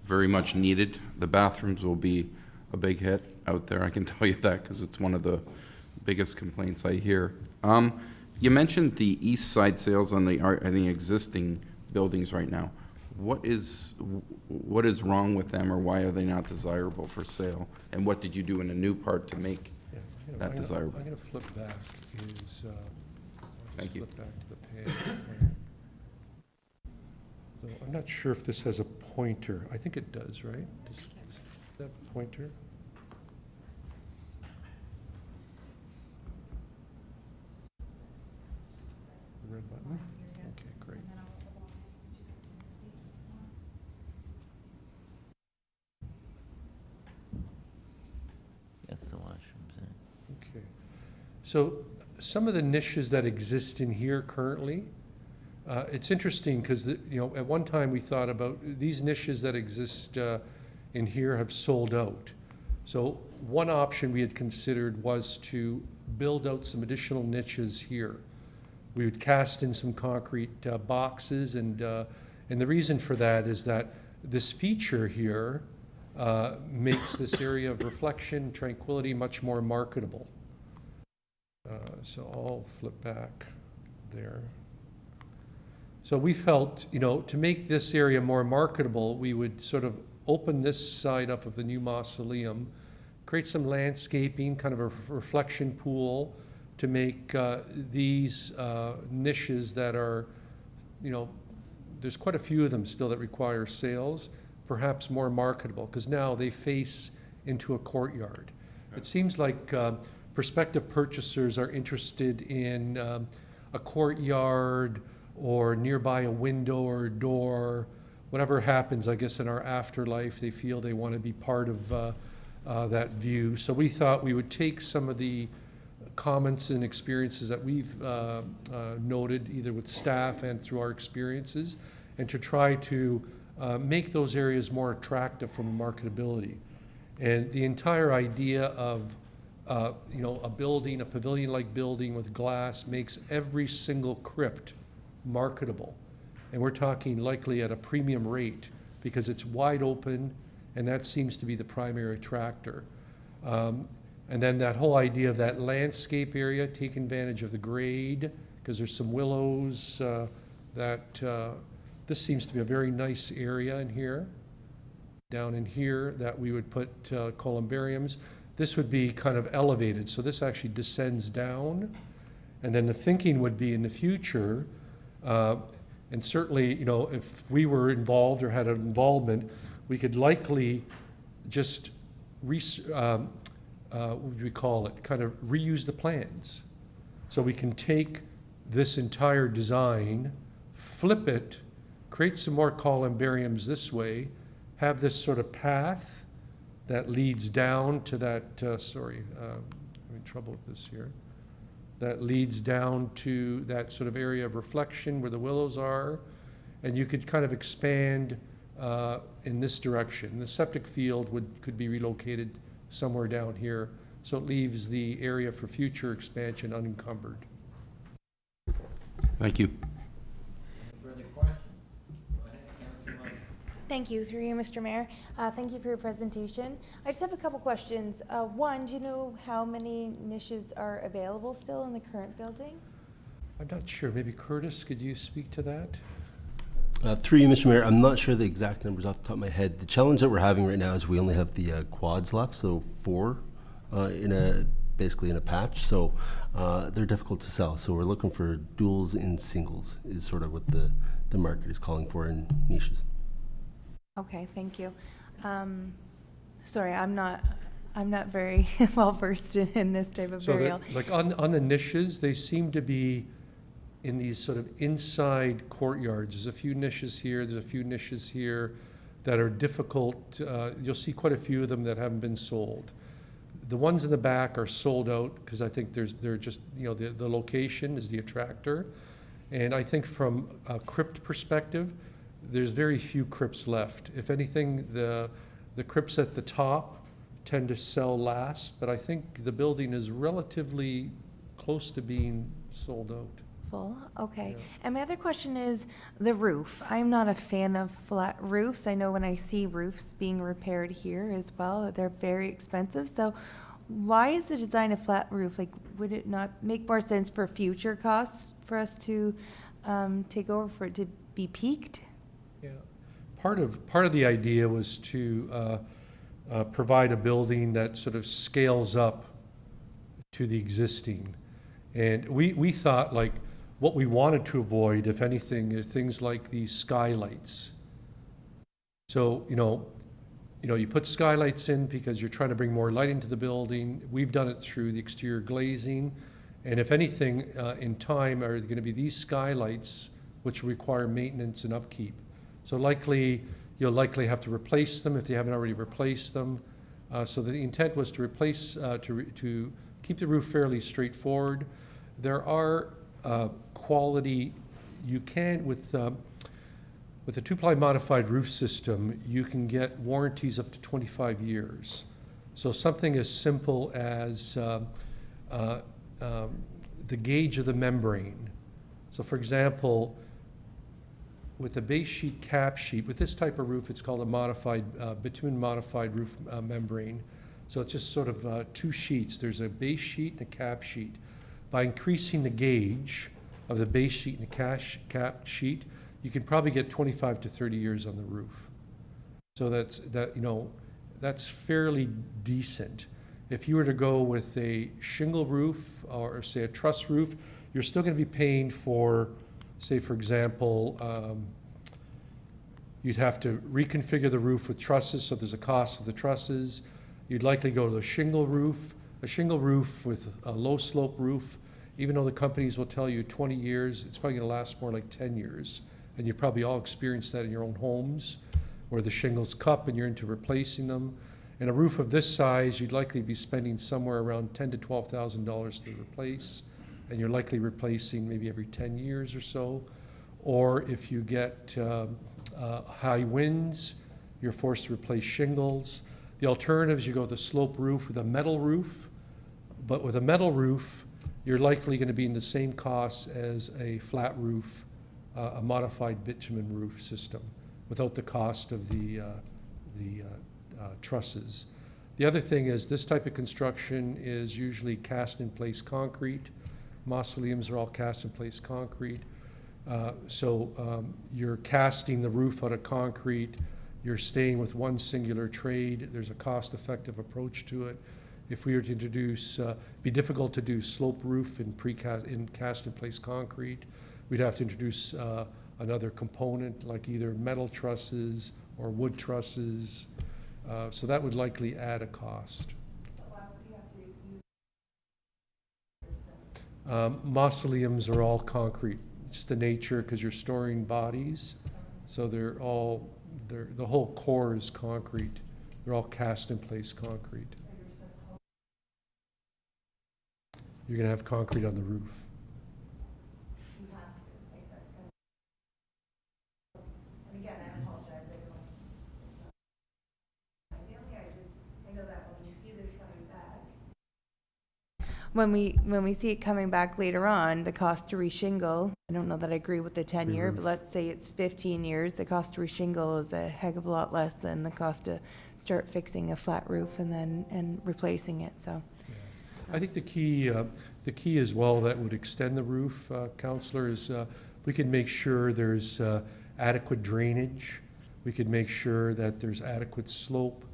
Very much needed. The bathrooms will be a big hit out there. I can tell you that because it's one of the biggest complaints I hear. You mentioned the east side sales on the existing buildings right now. What is wrong with them, or why are they not desirable for sale? And what did you do in a new part to make that desirable? I'm going to flip back. Thank you. Flip back to the page. So I'm not sure if this has a pointer. I think it does, right? Does that have a pointer? The red button? Okay, great. That's the washrooms. Okay. So some of the niches that exist in here currently, it's interesting because at one time we thought about these niches that exist in here have sold out. So one option we had considered was to build out some additional niches here. We would cast in some concrete boxes, and the reason for that is that this feature here makes this area of reflection, tranquility much more marketable. So I'll flip back there. So we felt, to make this area more marketable, we would sort of open this side up of the new mausoleum, create some landscaping, kind of a reflection pool to make these niches that are, there's quite a few of them still that require sales, perhaps more marketable, because now they face into a courtyard. It seems like prospective purchasers are interested in a courtyard or nearby a window or a door, whatever happens, I guess, in our afterlife, they feel they want to be part of that view. So we thought we would take some of the comments and experiences that we've noted, either with staff and through our experiences, and to try to make those areas more attractive from a marketability. And the entire idea of a building, a pavilion-like building with glass, makes every single crypt marketable. And we're talking likely at a premium rate because it's wide open, and that seems to be the primary attractor. And then that whole idea of that landscape area, take advantage of the grade, because there's some willows this seems to be a very nice area in here. Down in here that we would put columbariums. This would be kind of elevated, so this actually descends down. And then the thinking would be in the future, and certainly, if we were involved or had an involvement, we could likely just, what would we call it, kind of reuse the plans. So we can take this entire design, flip it, create some more columbariums this way, have this sort of path that leads down to that, I'm having trouble with this here, that leads down to that sort of area of reflection where the willows are, and you could kind of expand in this direction. The septic field could be relocated somewhere down here, so it leaves the area for future expansion unencumbered. Thank you. Further questions? Go ahead, Councilor Mike. Thank you, through you, Mr. Mayor. Thank you for your presentation. I just have a couple questions. One, do you know how many niches are available still in the current building? I'm not sure, maybe Curtis, could you speak to that? Through you, Mr. Mayor, I'm not sure the exact numbers off the top of my head. The challenge that we're having right now is we only have the quads left, so 4 basically in a patch. So they're difficult to sell. So we're looking for duals and singles is sort of what the market is calling for in niches. Okay, thank you. Sorry, I'm not very well versed in this type of burial. So like on the niches, they seem to be in these sort of inside courtyards. There's a few niches here, there's a few niches here that are difficult. You'll see quite a few of them that haven't been sold. The ones in the back are sold out because I think they're just, the location is the attractor. And I think from a crypt perspective, there's very few crypts left. If anything, the crypts at the top tend to sell last, but I think the building is relatively close to being sold out. Full, okay. Yeah. And my other question is the roof. I'm not a fan of flat roofs. I know when I see roofs being repaired here as well, that they're very expensive. So why is the design a flat roof? Like, would it not make more sense for future costs for us to take over, for it to be peaked? Yeah, part of the idea was to provide a building that sort of scales up to the existing. And we thought, like, what we wanted to avoid, if anything, is things like these skylights. So, you put skylights in because you're trying to bring more light into the building. We've done it through the exterior glazing. And if anything, in time, are going to be these skylights, which require maintenance and upkeep. So you'll likely have to replace them if you haven't already replaced them. So the intent was to replace, to keep the roof fairly straightforward. There are quality, you can, with a 2-ply modified roof system, you can get warranties up to 25 years. So something as simple as the gauge of the membrane. So for example, with the base sheet, cap sheet, with this type of roof, it's called a modified, bitumen modified roof membrane. So it's just sort of 2 sheets. There's a base sheet and a cap sheet. By increasing the gauge of the base sheet and the cap sheet, you can probably get 25 to 30 years on the roof. So that's fairly decent. If you were to go with a shingle roof or say a truss roof, you're still going to be paying for, say for example, you'd have to reconfigure the roof with trusses, so there's a cost of the trusses. You'd likely go to a shingle roof. A shingle roof with a low slope roof, even though the companies will tell you 20 years, it's probably going to last more like 10 years. And you probably all experienced that in your own homes, where the shingles cup and you're into replacing them. And a roof of this size, you'd likely be spending somewhere around $10,000 to $12,000 to replace, and you're likely replacing maybe every 10 years or so. Or if you get high winds, you're forced to replace shingles. The alternatives, you go with a slope roof with a metal roof, but with a metal roof, you're likely going to be in the same cost as a flat roof, a modified bitumen roof system, without the cost of the trusses. The other thing is this type of construction is usually cast-in-place concrete. Mausoleums are all cast-in-place concrete. You're casting the roof out of concrete. You're staying with one singular trade. There's a cost-effective approach to it. If we were to introduce, be difficult to do slope roof in cast-in-place concrete. We'd have to introduce another component like either metal trusses or wood trusses. So that would likely add a cost. Mausoleums are all concrete. It's just the nature, because you're storing bodies. So the whole core is concrete. They're all cast-in-place concrete. You're going to have concrete on the roof. And again, I apologize. I know that when we see this coming back. When we see it coming back later on, the cost to reshingle, I don't know that I agree with the 10-year, but let's say it's 15 years, the cost to reshingle is a heck of a lot less than the cost to start fixing a flat roof and replacing it, so. I think the key as well that would extend the roof, Councillor, is we can make sure there's adequate drainage. We could make sure that there's adequate slope.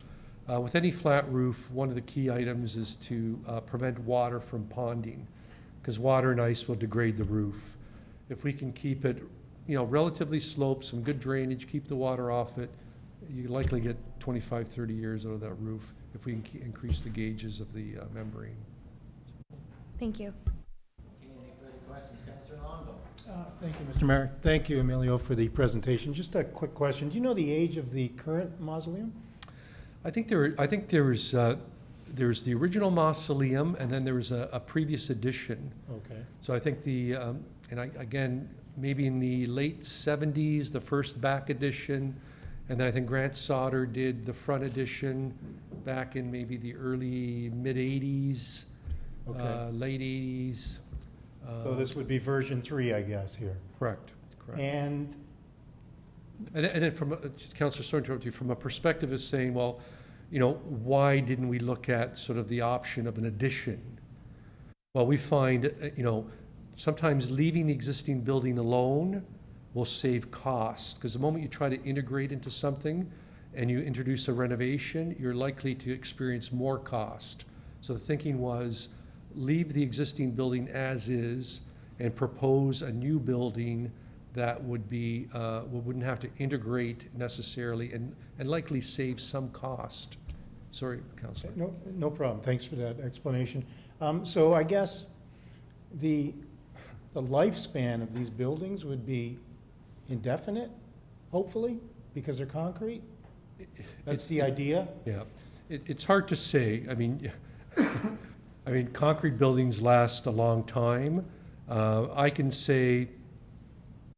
With any flat roof, one of the key items is to prevent water from ponding, because water and ice will degrade the roof. If we can keep it, relatively sloped, some good drainage, keep the water off it, you likely get 25, 30 years out of that roof if we can increase the gauges of the membrane. Thank you. Any further questions, Councillor Longo? Thank you, Mr. Mayor. Thank you, Emilio, for the presentation. Just a quick question. Do you know the age of the current mausoleum? I think there's the original mausoleum, and then there was a previous edition. Okay. So I think again, maybe in the late 70s, the first back edition, and then I think Grant Sauter did the front edition back in maybe the early, mid-80s, Okay. late 80s. So this would be version 3, I guess, here. Correct. And then Councillor, sorry to interrupt you, from a perspective of saying, well, why didn't we look at sort of the option of an addition? Well, we find, sometimes leaving the existing building alone will save cost, because the moment you try to integrate into something and you introduce a renovation, you're likely to experience more cost. So the thinking was, leave the existing building as is and propose a new building that would be, we wouldn't have to integrate necessarily and likely save some cost. Sorry, Councillor. no problem. Thanks for that explanation. So I guess the lifespan of these buildings would be indefinite, hopefully, because they're concrete? That's the idea? Yeah. It's hard to say. I mean, concrete buildings last a long time. I can say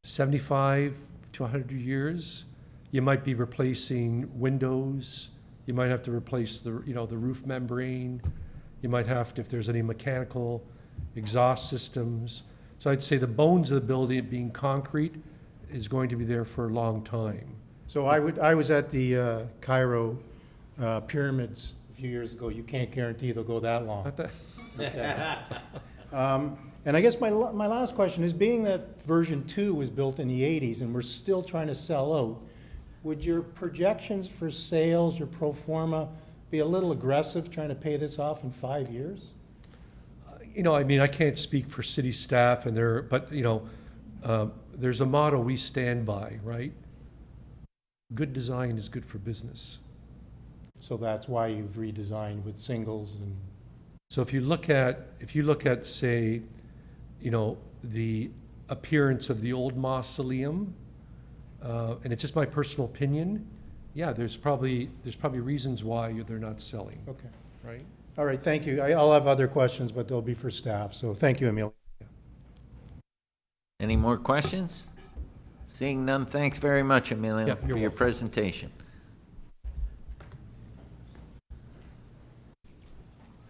75 to 100 years. You might be replacing windows. You might have to replace the roof membrane. You might have to, if there's any mechanical exhaust systems. So I'd say the bones of the building being concrete is going to be there for a long time. So I was at the Cairo pyramids a few years ago. You can't guarantee they'll go that long. Okay. And I guess my last question is, being that version 2 was built in the 80s and we're still trying to sell out, would your projections for sales, your pro forma, be a little aggressive trying to pay this off in 5 years? I can't speak for city staff but there's a motto we stand by, right? Good design is good for business. So that's why you've redesigned with singles and... So if you look at say, you know, the appearance of the old mausoleum, and it's just my personal opinion, yeah, there's probably reasons why they're not selling. Okay. Right? All right, thank you. I'll have other questions, but they'll be for staff, so thank you, Emilio. Any more questions? Seeing none, thanks very much, Emilio, Yeah, for you're your welcome. presentation.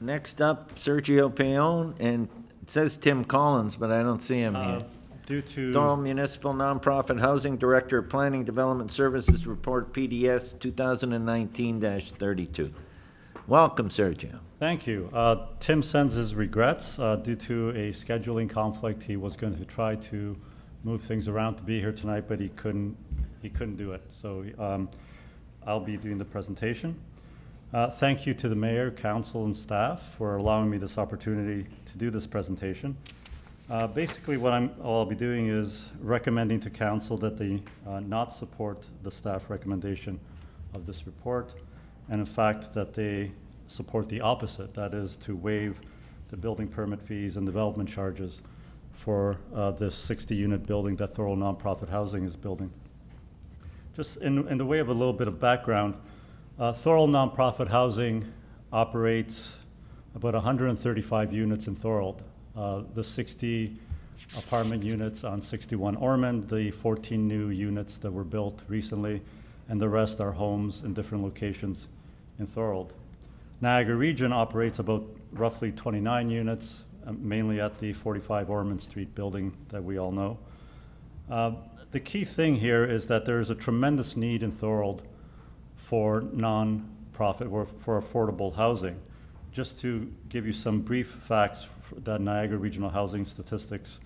Next up, Sergio Peon, and it says Tim Collins, but I don't see him here. Due to Thorold Municipal Nonprofit Housing Director of Planning Development Services Report PDS 2019-32. Welcome, Sergio. Thank you. Tim sends his regrets due to a scheduling conflict. He was going to try to move things around to be here tonight, but he couldn't do it. So I'll be doing the presentation. Thank you to the mayor, council, and staff for allowing me this opportunity to do this presentation. Basically, what I'll be doing is recommending to council that they not support the staff recommendation of this report, and in fact, that they support the opposite, that is to waive the building permit fees and development charges for this 60-unit building that Thorold Nonprofit Housing is building. Just in the way of a little bit of background, Thorold Nonprofit Housing operates about 135 units in Thorold. The 60 apartment units on 61 Ormond, the 14 new units that were built recently, and the rest are homes in different locations in Thorold. Niagara Region operates about roughly 29 units, mainly at the 45 Ormond Street building that we all know. The key thing here is that there is a tremendous need in Thorold for non-profit or for affordable housing. Just to give you some brief facts that Niagara Regional Housing Statistics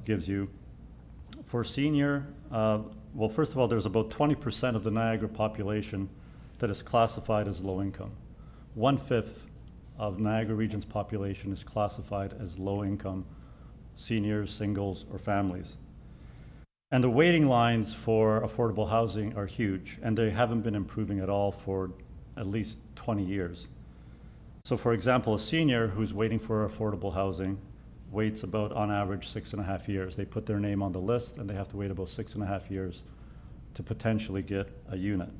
gives you. For senior, well, first of all, there's about 20% of the Niagara population that is classified as low income. 1/5 of Niagara Region's population is classified as low income seniors, singles, or families. And the waiting lines for affordable housing are huge, and they haven't been improving at all for at least 20 years. So for example, a senior who's waiting for affordable housing waits about, on average, 6.5 years. They put their name on the list, and they have to wait about 6.5 years to potentially get a unit.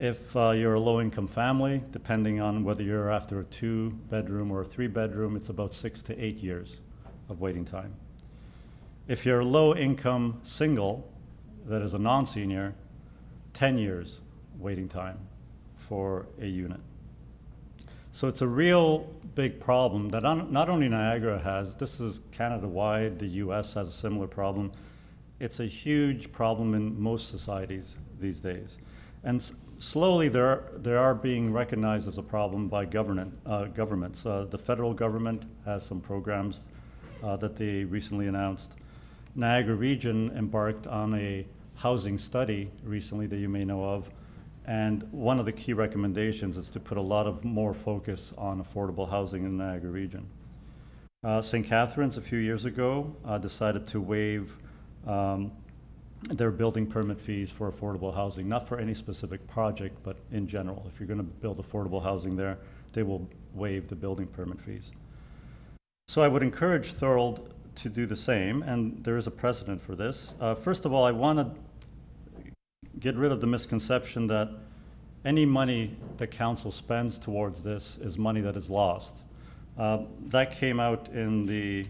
If you're a low-income family, depending on whether you're after a 2-bedroom or a 3-bedroom, it's about 6 to 8 years of waiting time. If you're a low-income single, that is a non-senior, 10 years waiting time for a unit. So it's a real big problem that not only Niagara has, this is Canada-wide, the US has a similar problem. It's a huge problem in most societies these days. And slowly they are being recognized as a problem by governments. The federal government has some programs that they recently announced. Niagara Region embarked on a housing study recently that you may know of, and one of the key recommendations is to put a lot of more focus on affordable housing in the Niagara Region. St. Catharines a few years ago decided to waive their building permit fees for affordable housing, not for any specific project, but in general. If you're going to build affordable housing there, they will waive the building permit fees. So I would encourage Thorold to do the same, and there is a precedent for this. First of all, I want to get rid of the misconception that any money the council spends towards this is money that is lost. That came out in the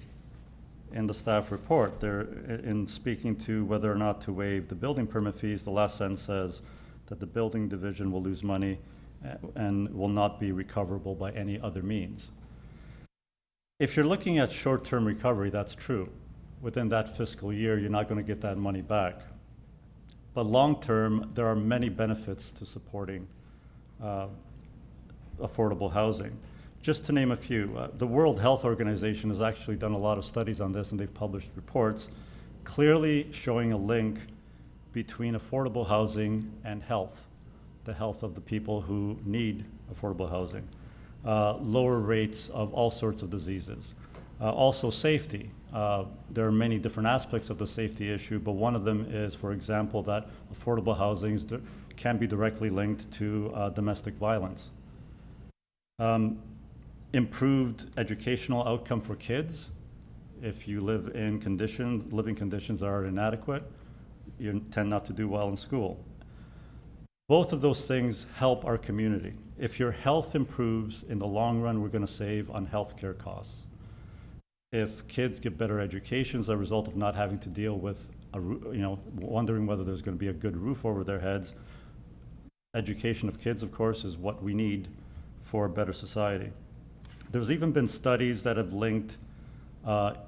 staff report. There, in speaking to whether or not to waive the building permit fees, the last sentence says that the building division will lose money and will not be recoverable by any other means. If you're looking at short-term recovery, that's true. Within that fiscal year, you're not going to get that money back. But long-term, there are many benefits to supporting affordable housing. Just to name a few, the World Health Organization has actually done a lot of studies on this, and they've published reports clearly showing a link between affordable housing and health, the health of the people who need affordable housing. Lower rates of all sorts of diseases. Also safety. There are many different aspects of the safety issue, but one of them is, for example, that affordable housing can be directly linked to domestic violence. Improved educational outcome for kids. If you live in living conditions that are inadequate, you tend not to do well in school. Both of those things help our community. If your health improves, in the long run, we're going to save on healthcare costs. If kids get better educations as a result of not having to deal with, wondering whether there's going to be a good roof over their heads, education of kids, of course, is what we need for a better society. There's even been studies that have linked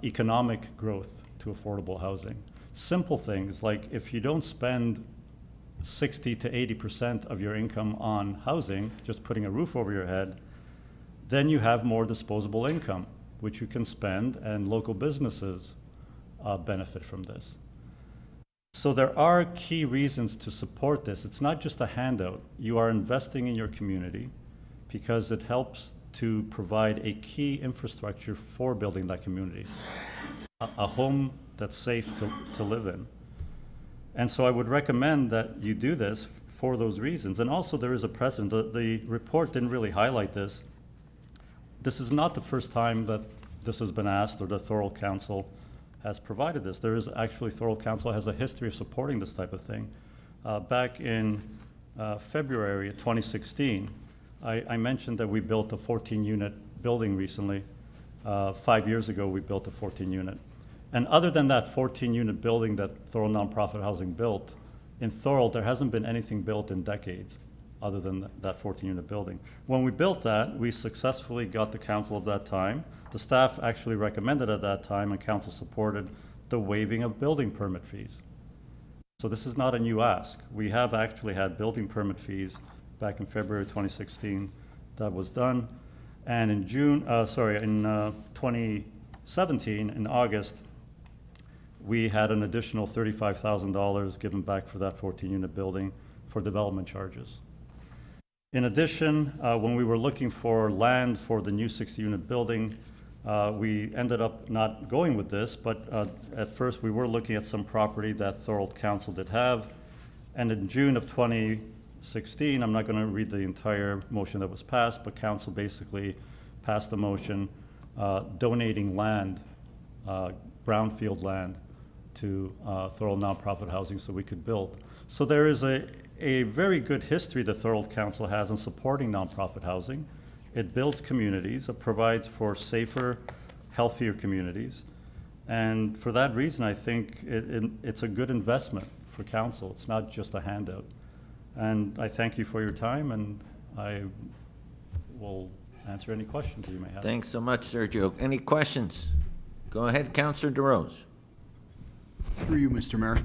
economic growth to affordable housing. Simple things like if you don't spend 60 to 80% of your income on housing, just putting a roof over your head, then you have more disposable income, which you can spend, and local businesses benefit from this. So there are key reasons to support this. It's not just a handout. You are investing in your community because it helps to provide a key infrastructure for building that community, a home that's safe to live in. And so I would recommend that you do this for those reasons. And also there is a precedent. The report didn't really highlight this. This is not the first time that this has been asked or the Thorold Council has provided this. There is actually, Thorold Council has a history of supporting this type of thing. Back in February of 2016, I mentioned that we built a 14-unit building recently. 5 years ago, we built a 14-unit. And other than that 14-unit building that Thorold Nonprofit Housing built, in Thorold, there hasn't been anything built in decades other than that 14-unit building. When we built that, we successfully got the council of that time. The staff actually recommended at that time, and council supported, the waiving of building permit fees. So this is not a new ask. We have actually had building permit fees back in February 2016 that was done. And in 2017, in August, we had an additional $35,000 given back for that 14-unit building for development charges. In addition, when we were looking for land for the new 60-unit building, we ended up not going with this, but at first we were looking at some property that Thorold Council did have. And in June of 2016, I'm not going to read the entire motion that was passed, but council basically passed a motion donating land, brownfield land, to Thorold Nonprofit Housing so we could build. So there is a very good history the Thorold Council has in supporting nonprofit housing. It builds communities, it provides for safer, healthier communities. And for that reason, I think it's a good investment for council. It's not just a handout. And I thank you for your time, and I will answer any questions you may have. Thanks so much, Sergio. Any questions? Go ahead, Councillor DeRose. Through you, Mr. Mayor.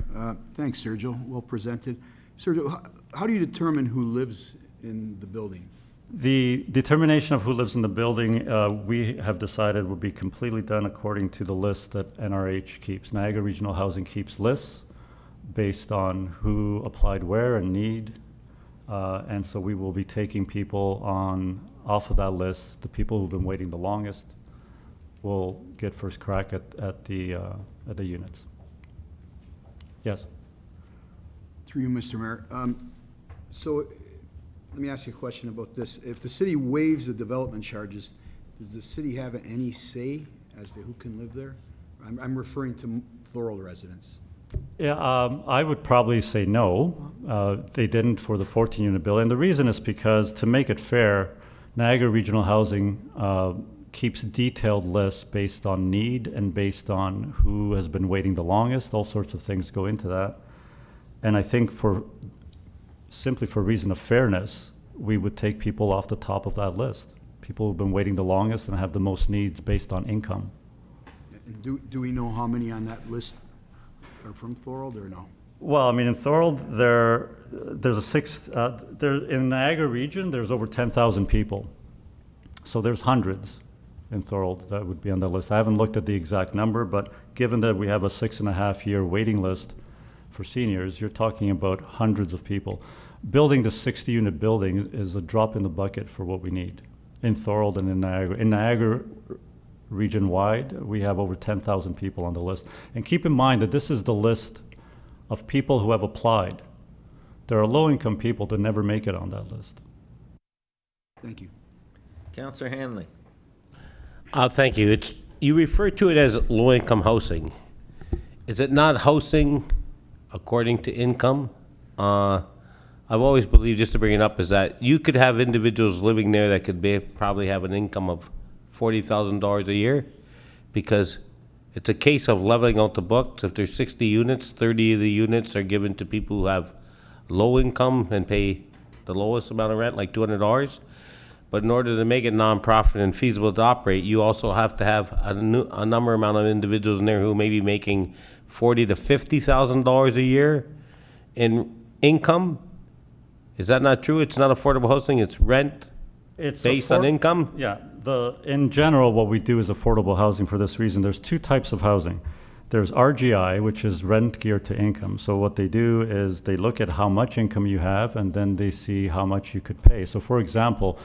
Thanks, Sergio. Well presented. Sergio, how do you determine who lives in the building? The determination of who lives in the building, we have decided will be completely done according to the list that NRH keeps. Niagara Regional Housing keeps lists based on who applied where and need. And so we will be taking people off of that list. The people who've been waiting the longest will get first crack at the units. Yes. Through you, Mr. Mayor. So let me ask you a question about this. If the city waives the development charges, does the city have any say as to who can live there? I'm referring to Thorold residents. Yeah, I would probably say no. They didn't for the 14-unit building. And the reason is because, to make it fair, Niagara Regional Housing keeps detailed lists based on need and based on who has been waiting the longest. All sorts of things go into that. And I think simply for reason of fairness, we would take people off the top of that list. People who've been waiting the longest and have the most needs based on income. And do we know how many on that list are from Thorold or no? Well, I mean, in Thorold, in Niagara region, there's over 10,000 people. So there's hundreds in Thorold that would be on that list. I haven't looked at the exact number, but given that we have a 6.5-year waiting list for seniors, you're talking about hundreds of people. Building the 60-unit building is a drop in the bucket for what we need in Thorold and in Niagara. In Niagara region-wide, we have over 10,000 people on the list. And keep in mind that this is the list of people who have applied. There are low-income people that never make it on that list. Thank you. Councillor Hanley. Thank you. you refer to it as low-income housing. Is it not housing according to income? I've always believed, just to bring it up, is that you could have individuals living there that could probably have an income of $40,000 a year, because it's a case of leveling out the books. If there's 60 units, 30 of the units are given to people who have low income and pay the lowest amount of rent, like $200. But in order to make it nonprofit and feasible to operate, you also have to have a number amount of individuals in there who may be making $40,000 to $50,000 a year in income. Is that not true? It's not affordable housing, it's rent based on income? Yeah, in general, what we do is affordable housing for this reason. There's two types of housing. There's RGI, which is rent geared to income. So what they do is they look at how much income you have, and then they see how much you could pay. So for example,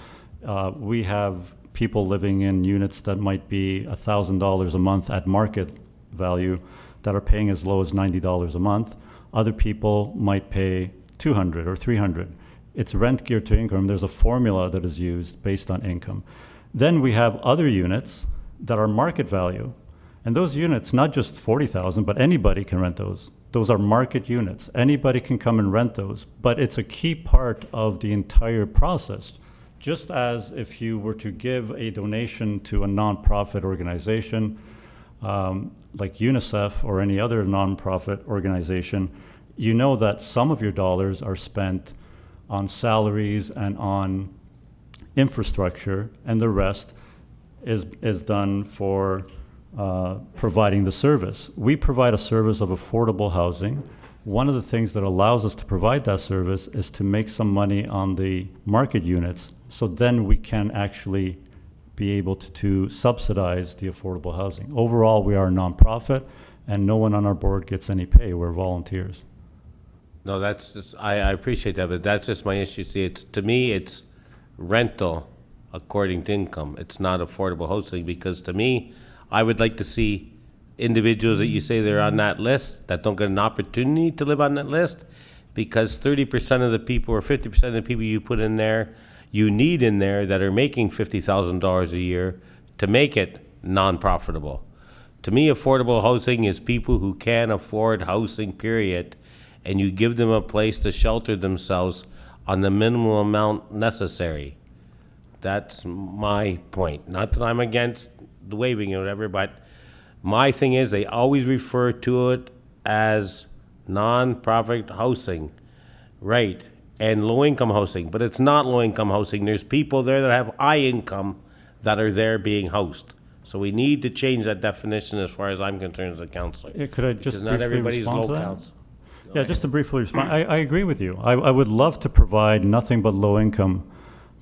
we have people living in units that might be $1,000 a month at market value that are paying as low as $90 a month. Other people might pay $200 or $300. It's rent geared to income. There's a formula that is used based on income. Then we have other units that are market value. And those units, not just 40,000, but anybody can rent those. Those are market units. Anybody can come and rent those. But it's a key part of the entire process. Just as if you were to give a donation to a nonprofit organization, like UNICEF or any other nonprofit organization, you know that some of your dollars are spent on salaries and on infrastructure, and the rest is done for providing the service. We provide a service of affordable housing. One of the things that allows us to provide that service is to make some money on the market units, so then we can actually be able to subsidize the affordable housing. Overall, we are a nonprofit, and no one on our board gets any pay. We're volunteers. No, that's just, I appreciate that, but that's just my issue. See, to me, it's rental according to income. It's not affordable housing, because to me, I would like to see individuals that you say they're on that list that don't get an opportunity to live on that list, because 30% of the people or 50% of the people you put in there, you need in there that are making $50,000 a year to make it non-profitable. To me, affordable housing is people who can afford housing, period, and you give them a place to shelter themselves on the minimum amount necessary. That's my point. Not that I'm against the waiving or whatever, but my thing is they always refer to it as non-profit housing, right, and low-income housing, but it's not low-income housing. There's people there that have high income that are there being housed. So we need to change that definition as far as I'm concerned as a counselor. Yeah, could I just because not briefly everybody's respond low to that? counts. Yeah, just to briefly respond, I agree with you. I would love to provide nothing but low income,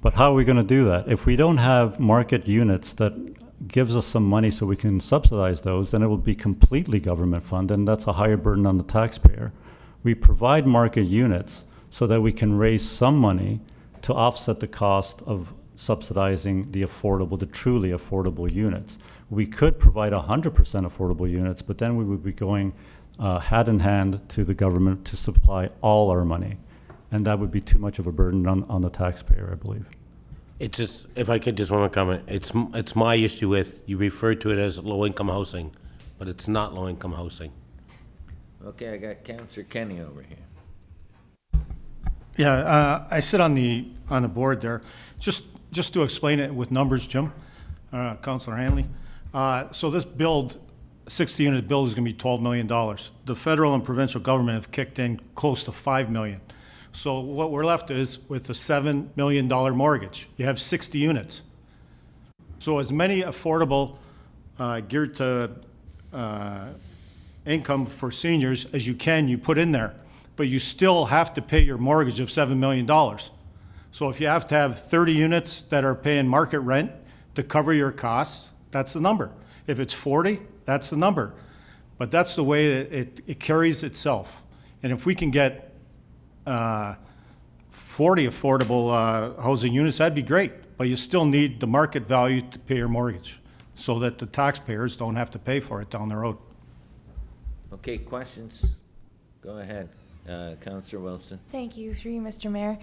but how are we going to do that? If we don't have market units that gives us some money so we can subsidize those, then it will be completely government funded, and that's a higher burden on the taxpayer. We provide market units so that we can raise some money to offset the cost of subsidizing the truly affordable units. We could provide 100% affordable units, but then we would be going hand in hand to the government to supply all our money. And that would be too much of a burden on the taxpayer, I believe. It's just, if I could just one more comment, it's my issue with, you refer to it as low-income housing, but it's not low-income housing. Okay, I got Councillor Kenny over here. Yeah, I sit on the board there. Just to explain it with numbers, Jim, Councillor Hanley. So this 60-unit build is going to be $12 million. The federal and provincial government have kicked in close to $5 million. So what we're left is with a $7 million mortgage. You have 60 units. So as many affordable, geared to income for seniors as you can, you put in there. But you still have to pay your mortgage of $7 million. So if you have to have 30 units that are paying market rent to cover your costs, that's the number. If it's 40, that's the number. But that's the way that it carries itself. And if we can get 40 affordable housing units, that'd be great. But you still need the market value to pay your mortgage so that the taxpayers don't have to pay for it down the road. Okay, questions? Go ahead, Councillor Wilson. Thank you, through you, Mr. Mayor.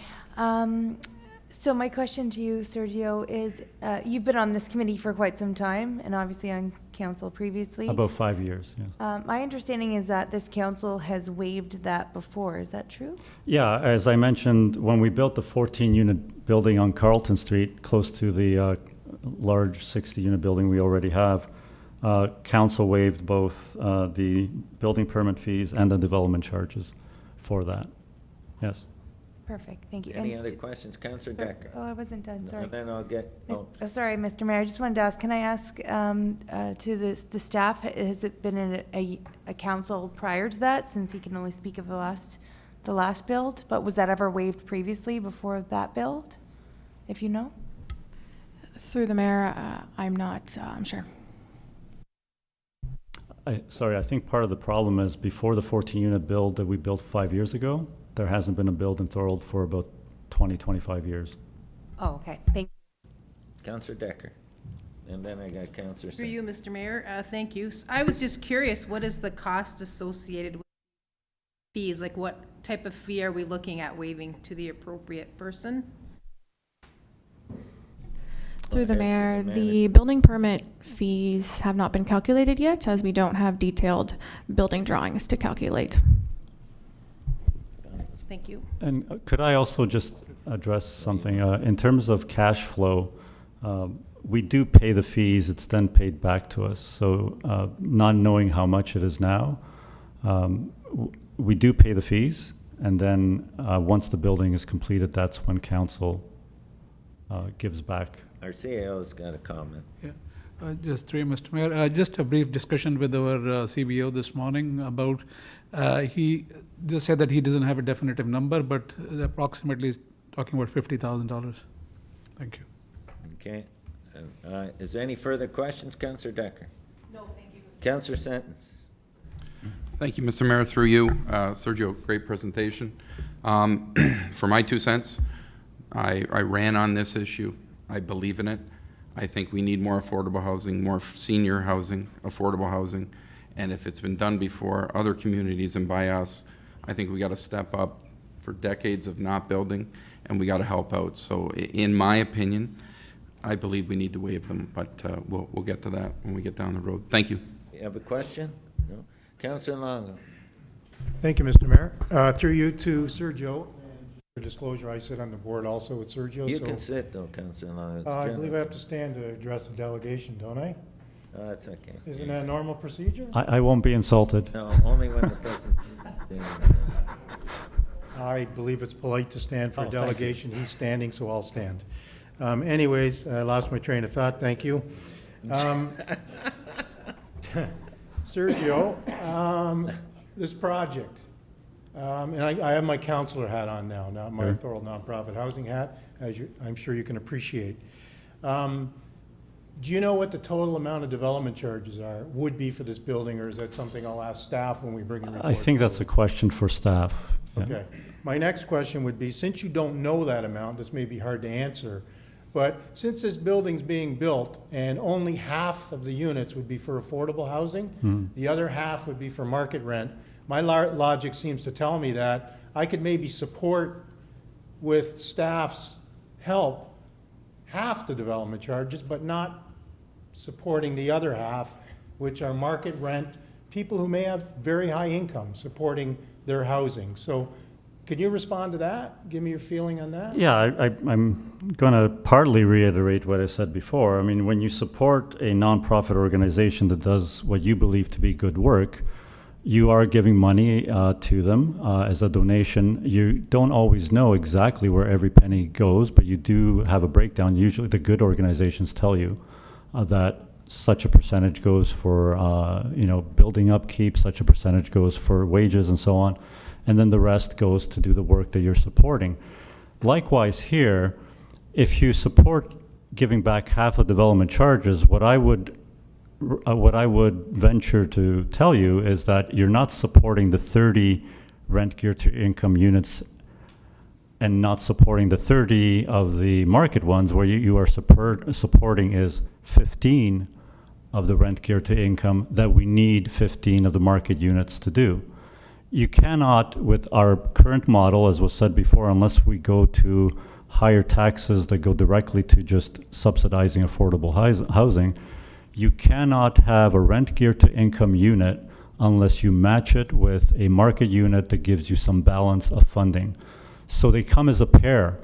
So my question to you, Sergio, is you've been on this committee for quite some time and obviously on council previously. About 5 years, yes. My understanding is that this council has waived that before. Is that true? Yeah, as I mentioned, when we built the 14-unit building on Carlton Street, close to the large 60-unit building we already have, council waived both the building permit fees and the development charges for that. Yes. Perfect, thank you. Any other questions, Councillor Decker? Oh, I wasn't done, sorry. And then I'll get, Sorry, Mr. Mayor, I just wanted to ask, can I ask to the staff, has it been a council prior to that, since he can only speak of the last build? But was that ever waived previously before that build, if you know? Through the mayor, I'm not sure. Sorry, I think part of the problem is before the 14-unit build that we built 5 years ago, there hasn't been a build in Thorold for about 20, 25 years. Oh, okay, thank you. Councillor Decker. And then I got Councillor Through Singh. you, Mr. Mayor, thank you. I was just curious, what is the cost associated with fees? Like, what type of fee are we looking at waiving to the appropriate person? Through the Go ahead, mayor, to the the building permit fees have not been calculated yet, as we don't have detailed building drawings to calculate. Thank you. And could I also just address something? In terms of cash flow, we do pay the fees, it's then paid back to us. So not knowing how much it is now, we do pay the fees, and then once the building is completed, that's when council gives back. Our CAO's got a comment. Yeah, just through Mr. Mayor, just a brief discussion with our CBO this morning about, he just said that he doesn't have a definitive number, but approximately is talking about $50,000. Thank you. Okay. Is there any further questions, Councillor Decker? No, thank you. Councillor Sentence. Thank you, Mr. Mayor, through you. Sergio, great presentation. For my 2 cents, I ran on this issue. I believe in it. I think we need more affordable housing, more senior housing, affordable housing. And if it's been done before other communities and by us, I think we got to step up for decades of not building, and we got to help out. So in my opinion, I believe we need to waive them, but we'll get to that when we get down the road. Thank you. You have a question? No? Councillor Longo. Thank you, Mr. Mayor. Through you to Sergio. For disclosure, I sit on the board also with Sergio. You so, can sit though, Councillor Longo. I believe I have to stand to address the delegation, don't I? That's okay. Isn't that normal procedure? I won't be insulted. No, only when the president. I believe it's polite to stand for Oh, a thank you. delegation. He's standing, so I'll stand. Anyways, I lost my train of thought. Thank you. Sergio, this project, and I have my counselor hat on now, not my Sure. Thorold nonprofit housing hat, as I'm sure you can appreciate. Do you know what the total amount of development charges would be for this building, or is that something I'll ask staff when we bring the report? I think that's a question for staff. Yeah. Okay. My next question would be, since you don't know that amount, this may be hard to answer, but since this building's being built and only half of the units would be for affordable housing, the other half would be for market rent, my logic seems to tell me that I could maybe support with staff's help half the development charges, but not supporting the other half, which are market rent, people who may have very high income supporting their housing. So can you respond to that? Give me your feeling on that. Yeah, I'm going to partly reiterate what I said before. I mean, when you support a nonprofit organization that does what you believe to be good work, you are giving money to them as a donation. You don't always know exactly where every penny goes, but you do have a breakdown. Usually the good organizations tell you that such a percentage goes for building upkeep, such a percentage goes for wages and so on, and then the rest goes to do the work that you're supporting. Likewise here, if you support giving back half of development charges, what I would venture to tell you is that you're not supporting the 30 rent geared to income units and not supporting the 30 of the market ones. Where you are supporting is 15 of the rent geared to income that we need 15 of the market units to do. You cannot, with our current model, as was said before, unless we go to higher taxes that go directly to just subsidizing affordable housing. You cannot have a rent geared to income unit unless you match it with a market unit that gives you some balance of funding. So they come as a pair.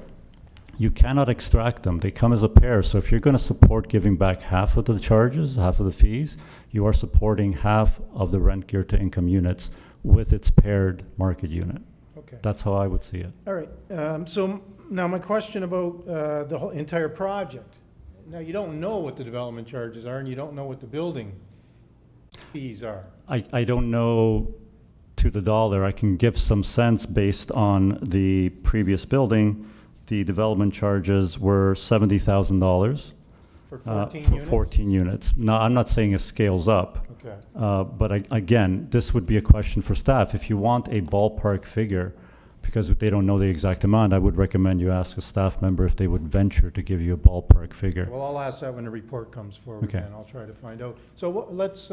You cannot extract them. They come as a pair. So if you're going to support giving back half of the charges, half of the fees, you are supporting half of the rent geared to income units with its paired market unit. Okay. That's how I would see it. All right. So now my question about the whole entire project. Now, you don't know what the development charges are, and you don't know what the building fees are. I don't know to the dollar. I can give some sense based on the previous building. The development charges were $70,000 For 14 for units? 14 units. Now, I'm not saying it scales up. Okay. But again, this would be a question for staff. If you want a ballpark figure, because they don't know the exact amount, I would recommend you ask a staff member if they would venture to give you a ballpark figure. Well, I'll ask that when the report comes forward, Okay. and I'll try to find out. So let's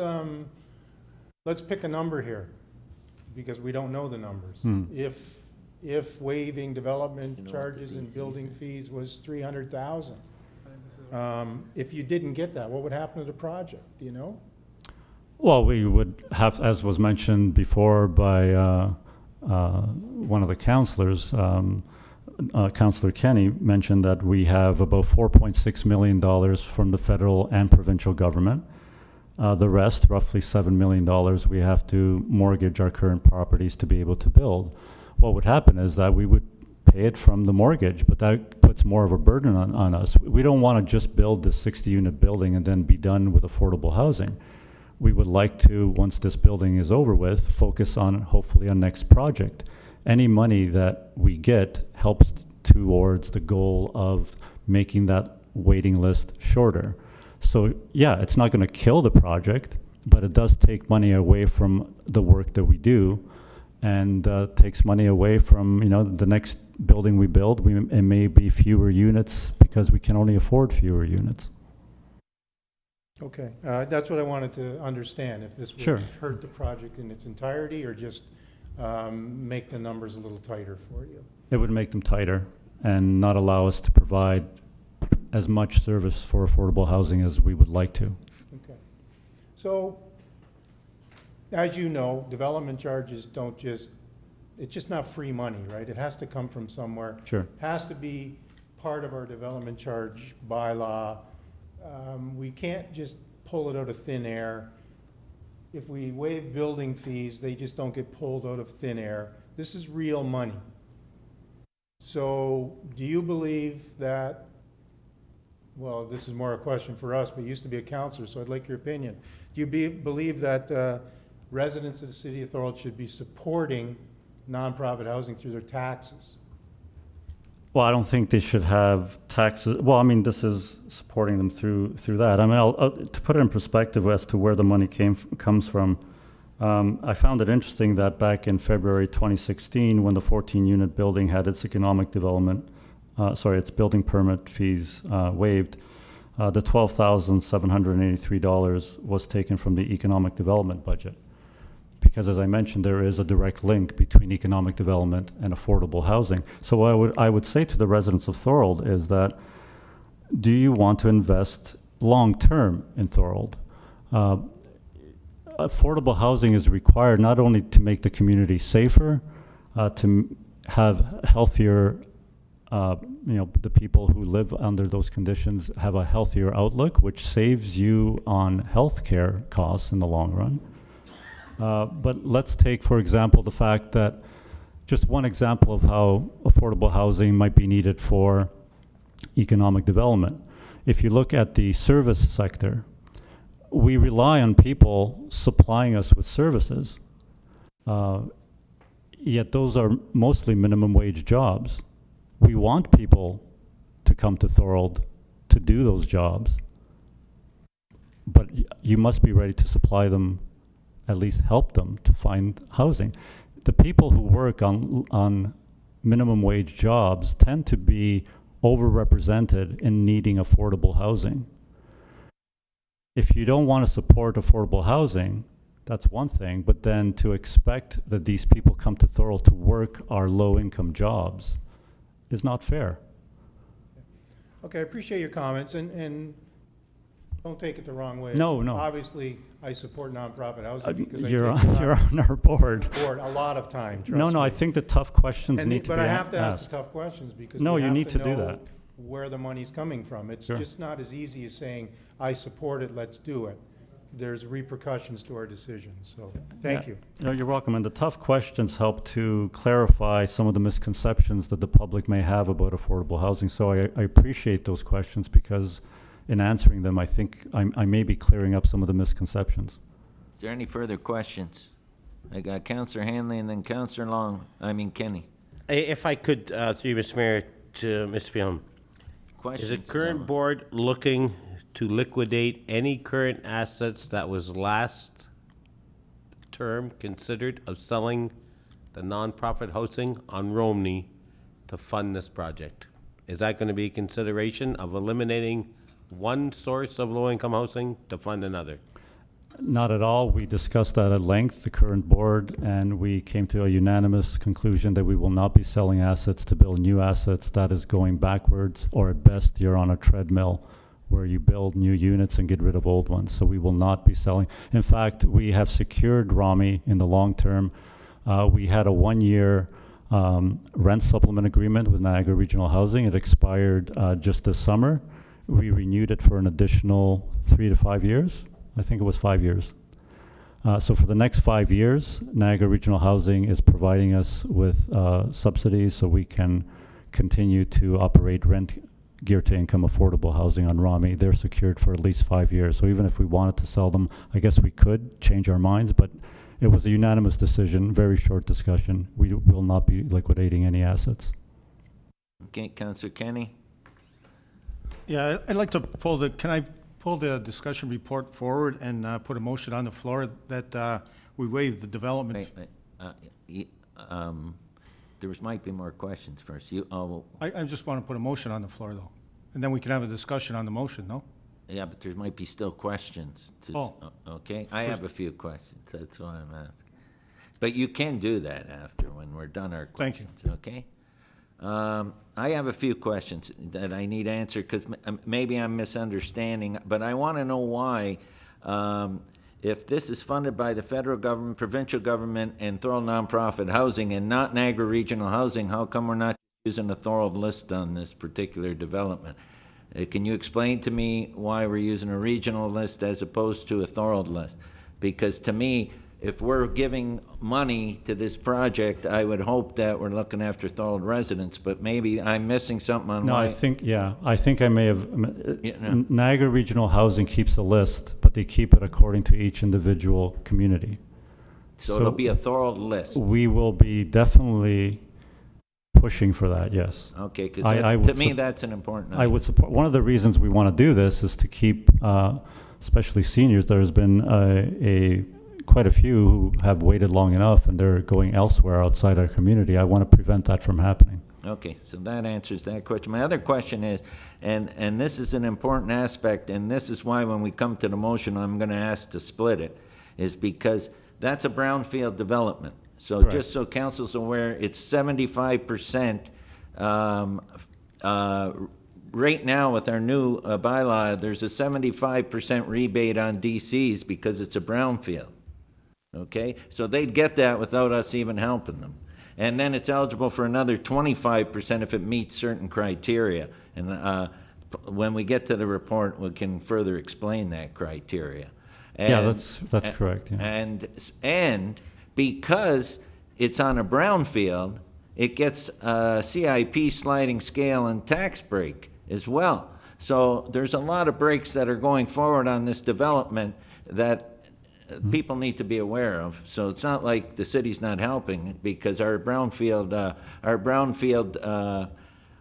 pick a number here, because we don't know the numbers. If waiving development charges and building fees was $300,000, if you didn't get that, what would happen to the project? Do you know? Well, we would have, as was mentioned before by one of the counselors, Councillor Kenny mentioned that we have about $4.6 million from the federal and provincial government. The rest, roughly $7 million, we have to mortgage our current properties to be able to build. What would happen is that we would pay it from the mortgage, but that puts more of a burden on us. We don't want to just build this 60-unit building and then be done with affordable housing. We would like to, once this building is over with, focus on, hopefully, a next project. Any money that we get helps towards the goal of making that waiting list shorter. So, yeah, it's not going to kill the project, but it does take money away from the work that we do, and takes money away from, the next building we build. It may be fewer units because we can only afford fewer units. Okay, that's what I wanted to understand, if this Sure. would hurt the project in its entirety, or just make the numbers a little tighter for you. It would make them tighter and not allow us to provide as much service for affordable housing as we would like to. Okay. So, as you know, development charges don't just, it's just not free money, right? It has to come from somewhere. Sure. Has to be part of our development charge bylaw. We can't just pull it out of thin air. If we waive building fees, they just don't get pulled out of thin air. This is real money. So, do you believe that, well, this is more a question for us, but you used to be a counselor, so I'd like your opinion. Do you believe that residents of the city of Thorold should be supporting nonprofit housing through their taxes? Well, I don't think they should have taxes. Well, I mean, this is supporting them through that. I mean, to put it in perspective as to where the money comes from, I found it interesting that back in February 2016, when the 14-unit building had its its building permit fees waived, the $12,783 was taken from the economic development budget. Because, as I mentioned, there is a direct link between economic development and affordable housing. So what I would say to the residents of Thorold is that, do you want to invest long-term in Thorold? Affordable housing is required not only to make the community safer, to have healthier, the people who live under those conditions have a healthier outlook, which saves you on health care costs in the long run. But let's take, for example, the fact that, just one example of how affordable housing might be needed for economic development. If you look at the service sector, we rely on people supplying us with services, yet those are mostly minimum wage jobs. We want people to come to Thorold to do those jobs, but you must be ready to supply them, at least help them to find housing. The people who work on minimum wage jobs tend to be overrepresented in needing affordable housing. If you don't want to support affordable housing, that's one thing, but then to expect that these people come to Thorold to work our low-income jobs is not fair. Okay, I appreciate your comments, and don't take it the wrong way. No, no. Obviously, I support nonprofit housing because I take You're it on, you're on our board. board a lot of time, trust No, no, me. I think the tough questions And need to be But I have to ask asked. the tough questions because No, we you have need to do know that. where the money's coming from. It's Sure. just not as easy as saying, I support it, let's do it. There's repercussions to our decisions, so thank you. No, you're welcome. And the tough questions help to clarify some of the misconceptions that the public may have about affordable housing. So I appreciate those questions because in answering them, I think I may be clearing up some of the misconceptions. Is there any further questions? I got Councillor Hanley and then Councillor Kenny. If I could, through you, Mr. Mayor, to Ms. Phelan. Questions? Is the current board looking to liquidate any current assets that was last term considered of selling the nonprofit housing on Romney to fund this project? Is that going to be a consideration of eliminating one source of low-income housing to fund another? Not at all. We discussed that at length, the current board, and we came to a unanimous conclusion that we will not be selling assets to build new assets. That is going backwards, or at best, you're on a treadmill where you build new units and get rid of old ones. So we will not be selling. In fact, we have secured ROMI in the long term. We had a 1-year rent supplement agreement with Niagara Regional Housing. It expired just this summer. We renewed it for an additional 3 to 5 years. I think it was 5 years. So for the next 5 years, Niagara Regional Housing is providing us with subsidies so we can continue to operate rent geared to income affordable housing on ROMI. They're secured for at least 5 years. So even if we wanted to sell them, I guess we could change our minds, but it was a unanimous decision, very short discussion. We will not be liquidating any assets. Okay, Councillor Kenny? Yeah, I'd like to can I pull the discussion report forward and put a motion on the floor that we waive the development? There might be more questions first. I just want to put a motion on the floor, though, and then we can have a discussion on the motion, no? Yeah, but there might be still questions. Okay, I have a few questions. That's why I'm asking. But you can do that after, when we're done our questions. Thank you. Okay? I have a few questions that I need answered because maybe I'm misunderstanding, but I want to know why, if this is funded by the federal government, provincial government, and Thorold Nonprofit Housing and not Niagara Regional Housing, how come we're not using a Thorold list on this particular development? Can you explain to me why we're using a regional list as opposed to a Thorold list? Because to me, if we're giving money to this project, I would hope that we're looking after Thorold residents, but maybe I'm missing something on No, why. I think I may have, Yeah, no. Niagara Regional Housing keeps a list, but they keep it according to each individual community. So it'll be a Thorold list. We will be definitely pushing for that, yes. Okay, because I to would me, that's an important I item. would support, one of the reasons we want to do this is to keep, especially seniors, there's been quite a few who have waited long enough and they're going elsewhere outside our community. I want to prevent that from happening. Okay, so that answers that question. My other question is, and this is an important aspect, and this is why when we come to the motion, I'm going to ask to split it, is because that's a brownfield development. So Correct. just so council's aware, it's 75%. Right now with our new bylaw, there's a 75% rebate on DCs because it's a brownfield. Okay, so they'd get that without us even helping them. And then it's eligible for another 25% if it meets certain criteria. And when we get to the report, we can further explain that criteria. Yeah, that's correct, yeah. And because it's on a brownfield, it gets a CIP sliding scale and tax break as well. So there's a lot of breaks that are going forward on this development that people need to be aware of. So it's not like the city's not helping, because our brownfield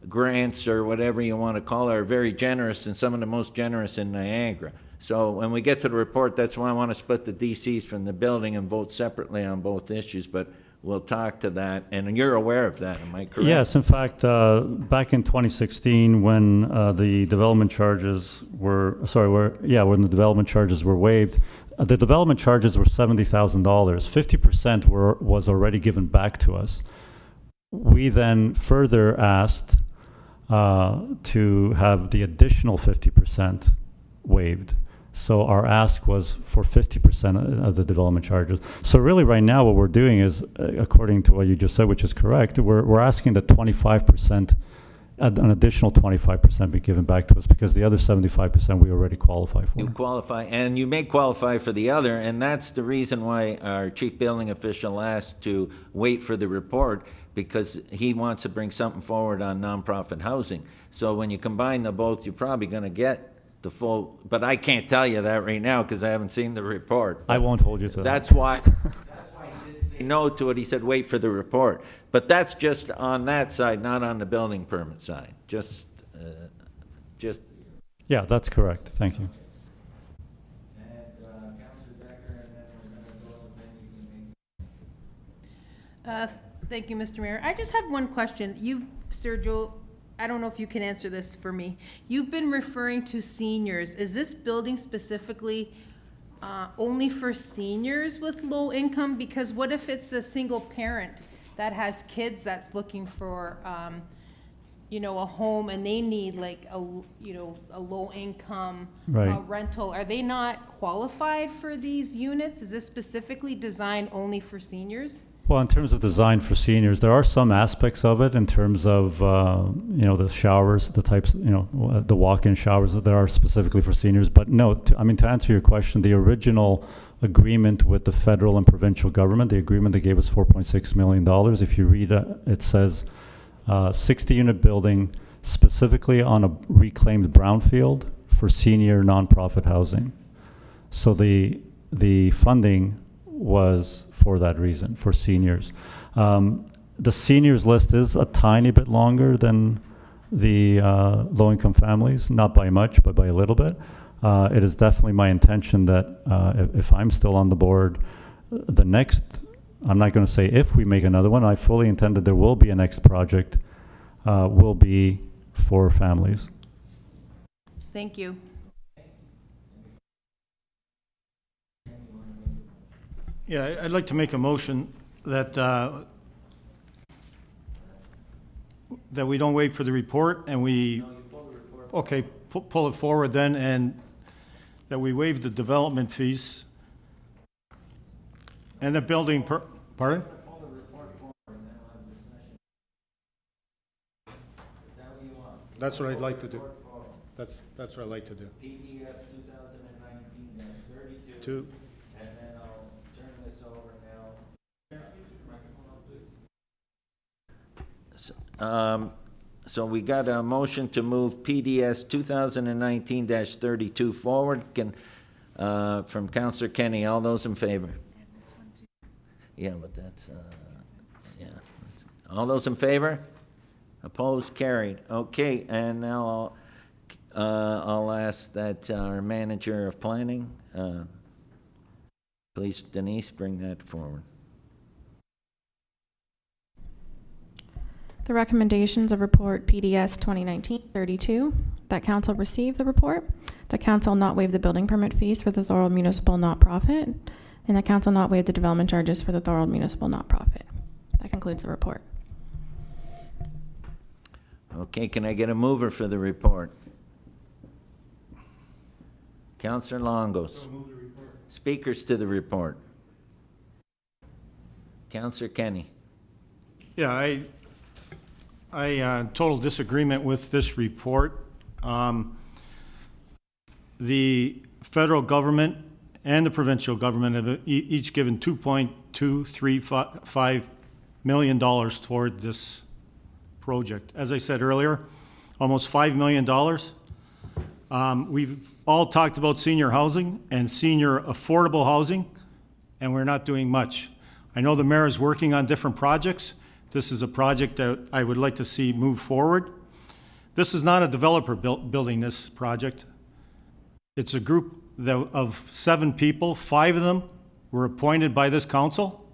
grants, or whatever you want to call it, are very generous, and some of the most generous in Niagara. So when we get to the report, that's why I want to split the DCs from the building and vote separately on both issues, but we'll talk to that, and you're aware of that, am I correct? Yes, in fact, back in 2016, when the development charges were, when the development charges were waived, the development charges were $70,000. 50% was already given back to us. We then further asked to have the additional 50% waived. So our ask was for 50% of the development charges. So really right now what we're doing is, according to what you just said, which is correct, we're asking that 25%, an additional 25% be given back to us because the other 75% we already qualify for. You qualify, and you may qualify for the other, and that's the reason why our chief building official asked to wait for the report, because he wants to bring something forward on nonprofit housing. So when you combine the both, you're probably gonna get the full, but I can't tell you that right now because I haven't seen the report. I won't hold you to that. That's why he didn't say no to it. He said, wait for the report. But that's just on that side, not on the building permit side. Just. Yeah, that's correct. Thank you. Thank you, Mr. Mayor. I just have one question. You, Sergio, I don't know if you can answer this for me. You've been referring to seniors. Is this building specifically only for seniors with low income? Because what if it's a single parent that has kids that's looking for, a home and they need like a low income Right. rental? Are they not qualified for these units? Is this specifically designed only for seniors? Well, in terms of design for seniors, there are some aspects of it in terms of, the showers, the types, the walk-in showers that are specifically for seniors. But no, to answer your question, the original agreement with the federal and provincial government, the agreement that gave us $4.6 million, if you read it, it says 60-unit building specifically on a reclaimed brownfield for senior nonprofit housing. So the funding was for that reason, for seniors. The seniors list is a tiny bit longer than the low-income families, not by much, but by a little bit. It is definitely my intention that if I'm still on the board, the next, I'm not going to say if we make another one, I fully intend that there will be a next project, will be for families. Thank you. Yeah, I'd like to make a motion that, that we don't wait for the report and we, okay, pull it forward then, and that we waive the development fees and the building pardon? That's what I'd like to do. That's what I'd like to do. PDS 2019-32. And then I'll turn this over now. So we got a motion to move PDS 2019-32 forward. From Councillor Kenny. All those in favor? Yeah, but that's, yeah. All those in favor? Opposed? Carried. Okay, and now I'll ask that our manager of planning, please, Denise, bring that forward. The recommendations of report PDS 2019-32, that council receive the report, the council not waive the building permit fees for the Thorold Municipal Not-Profit, and the council not waive the development charges for the Thorold Municipal Not-Profit. That concludes the report. Okay, can I get a mover for the report? Councillor Longos. Speakers to the report. Councillor Kenny. Yeah, I total disagreement with this report. The federal government and the provincial government have each given $2.235 million toward this project. As I said earlier, almost $5 million. We've all talked about senior housing and senior affordable housing, and we're not doing much. I know the mayor is working on different projects. This is a project that I would like to see move forward. This is not a developer building this project. It's a group of 7 people. 5 of them were appointed by this council,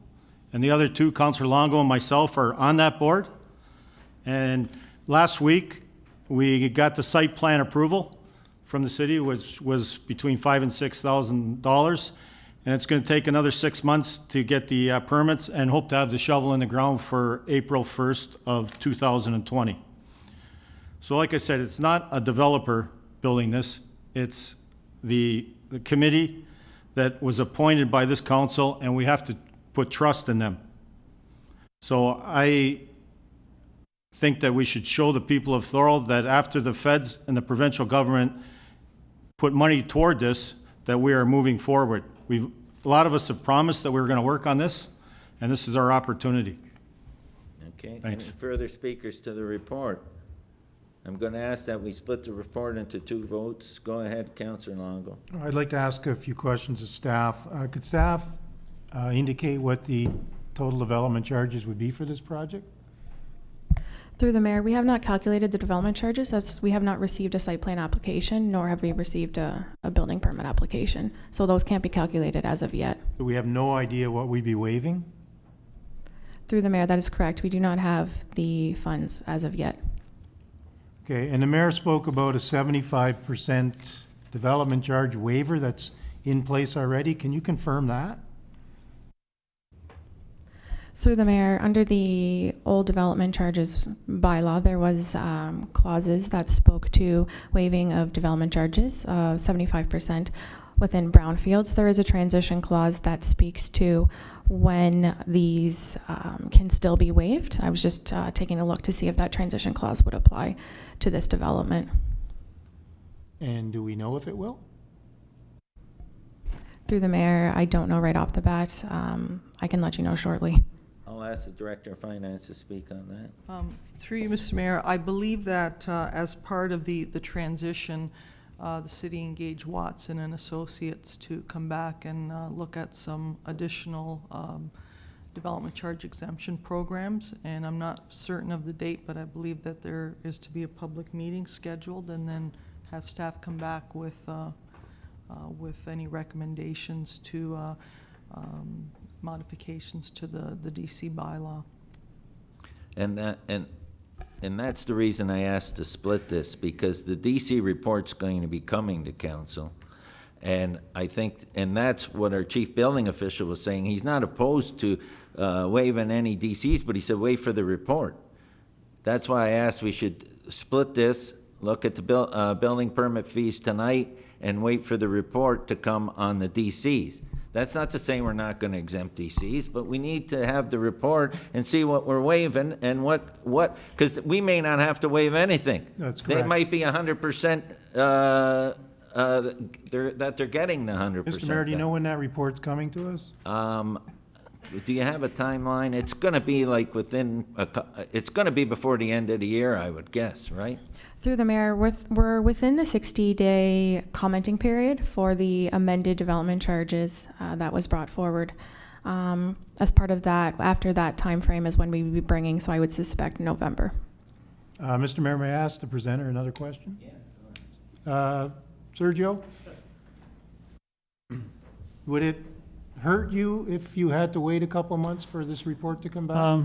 and the other 2, Councillor Longo and myself, are on that board. And last week, we got the site plan approval from the city, which was between $5,000 and $6,000. And it's going to take another 6 months to get the permits, and hope to have the shovel in the ground for April 1st of 2020. So like I said, it's not a developer building this, it's the committee that was appointed by this council, and we have to put trust in them. So I think that we should show the people of Thorold that after the feds and the provincial government put money toward this, that we are moving forward. A lot of us have promised that we were going to work on this, and this is our opportunity. Okay, Thanks. any further speakers to the report? I'm going to ask that we split the report into 2 votes. Go ahead, Councillor Longo. I'd like to ask a few questions of staff. Could staff indicate what the total development charges would be for this project? Through the mayor, we have not calculated the development charges as we have not received a site plan application, nor have we received a building permit application. So those can't be calculated as of yet. We have no idea what we'd be waiving? Through the mayor, that is correct. We do not have the funds as of yet. Okay, and the mayor spoke about a 75% development charge waiver that's in place already. Can you confirm that? Through the mayor, under the old development charges bylaw, there was clauses that spoke to waiving of development charges, 75% within brownfields. There is a transition clause that speaks to when these can still be waived. I was just taking a look to see if that transition clause would apply to this development. And do we know if it will? Through the mayor, I don't know right off the bat. I can let you know shortly. I'll ask the Director of Finance to speak on that. Through you, Mr. Mayor, I believe that as part of the transition, the city engaged Watson and Associates to come back and look at some additional development charge exemption programs. And I'm not certain of the date, but I believe that there is to be a public meeting scheduled, and then have staff come back with any recommendations to modifications to the DC bylaw. And that's the reason I asked to split this, because the DC report's going to be coming to council. And I think, and that's what our chief building official was saying. He's not opposed to waiving any DCs, but he said wait for the report. That's why I asked we should split this, look at the building permit fees tonight, and wait for the report to come on the DCs. That's not to say we're not going to exempt DCs, but we need to have the report and see what we're waiving and what, because we may not have to waive anything. That's correct. They might be 100% that they're getting the 100%. Mr. Mayor, do you know when that report's coming to us? Do you have a timeline? It's going to be like it's going to be before the end of the year, I would guess, right? Through the mayor, we're within the 60-day commenting period for the amended development charges that was brought forward. As part of that, after that time frame is when we would be bringing, so I would suspect November. Mr. Mayor, may I ask the presenter another question? Yeah. Sergio? Would it hurt you if you had to wait a couple months for this report to come back?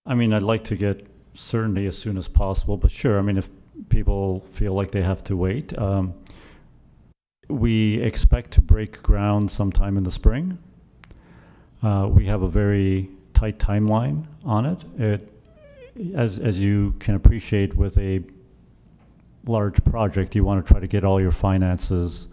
I mean, I'd like to get certainty as soon as possible, but sure, I mean, if people feel like they have to wait, we expect to break ground sometime in the spring. We have a very tight timeline on it. As you can appreciate, with a large project, you want to try to get all your finances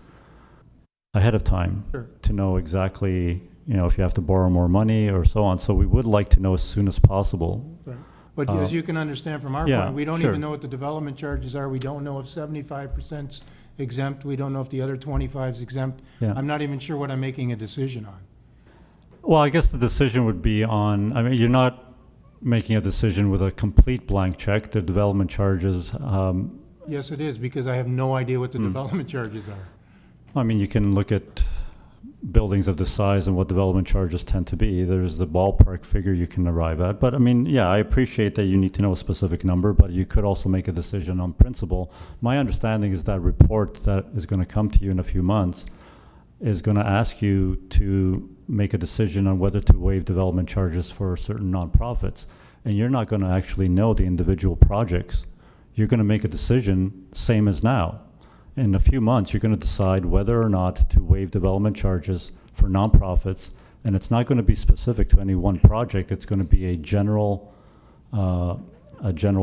ahead of time. Sure. To know exactly, if you have to borrow more money or so on. So we would like to know as soon as possible. Right. But as you can understand from our yeah, point, we don't sure. even know what the development charges are. We don't know if 75%'s exempt. We don't know if the other 25's exempt. Yeah. I'm not even sure what I'm making a decision on. Well, I guess the decision would be on, I mean, you're not making a decision with a complete blank check. The development charges, Yes, it is, because I have no idea what the development charges are. I mean, you can look at buildings of this size and what development charges tend to be. There's the ballpark figure you can arrive at. But I mean, yeah, I appreciate that you need to know a specific number, but you could also make a decision on principle. My understanding is that report that is going to come to you in a few months is going to ask you to make a decision on whether to waive development charges for certain nonprofits. And you're not going to actually know the individual projects. You're going to make a decision, same as now. In a few months, you're going to decide whether or not to waive development charges for nonprofits, and it's not going to be specific to any one project. It's going to be a general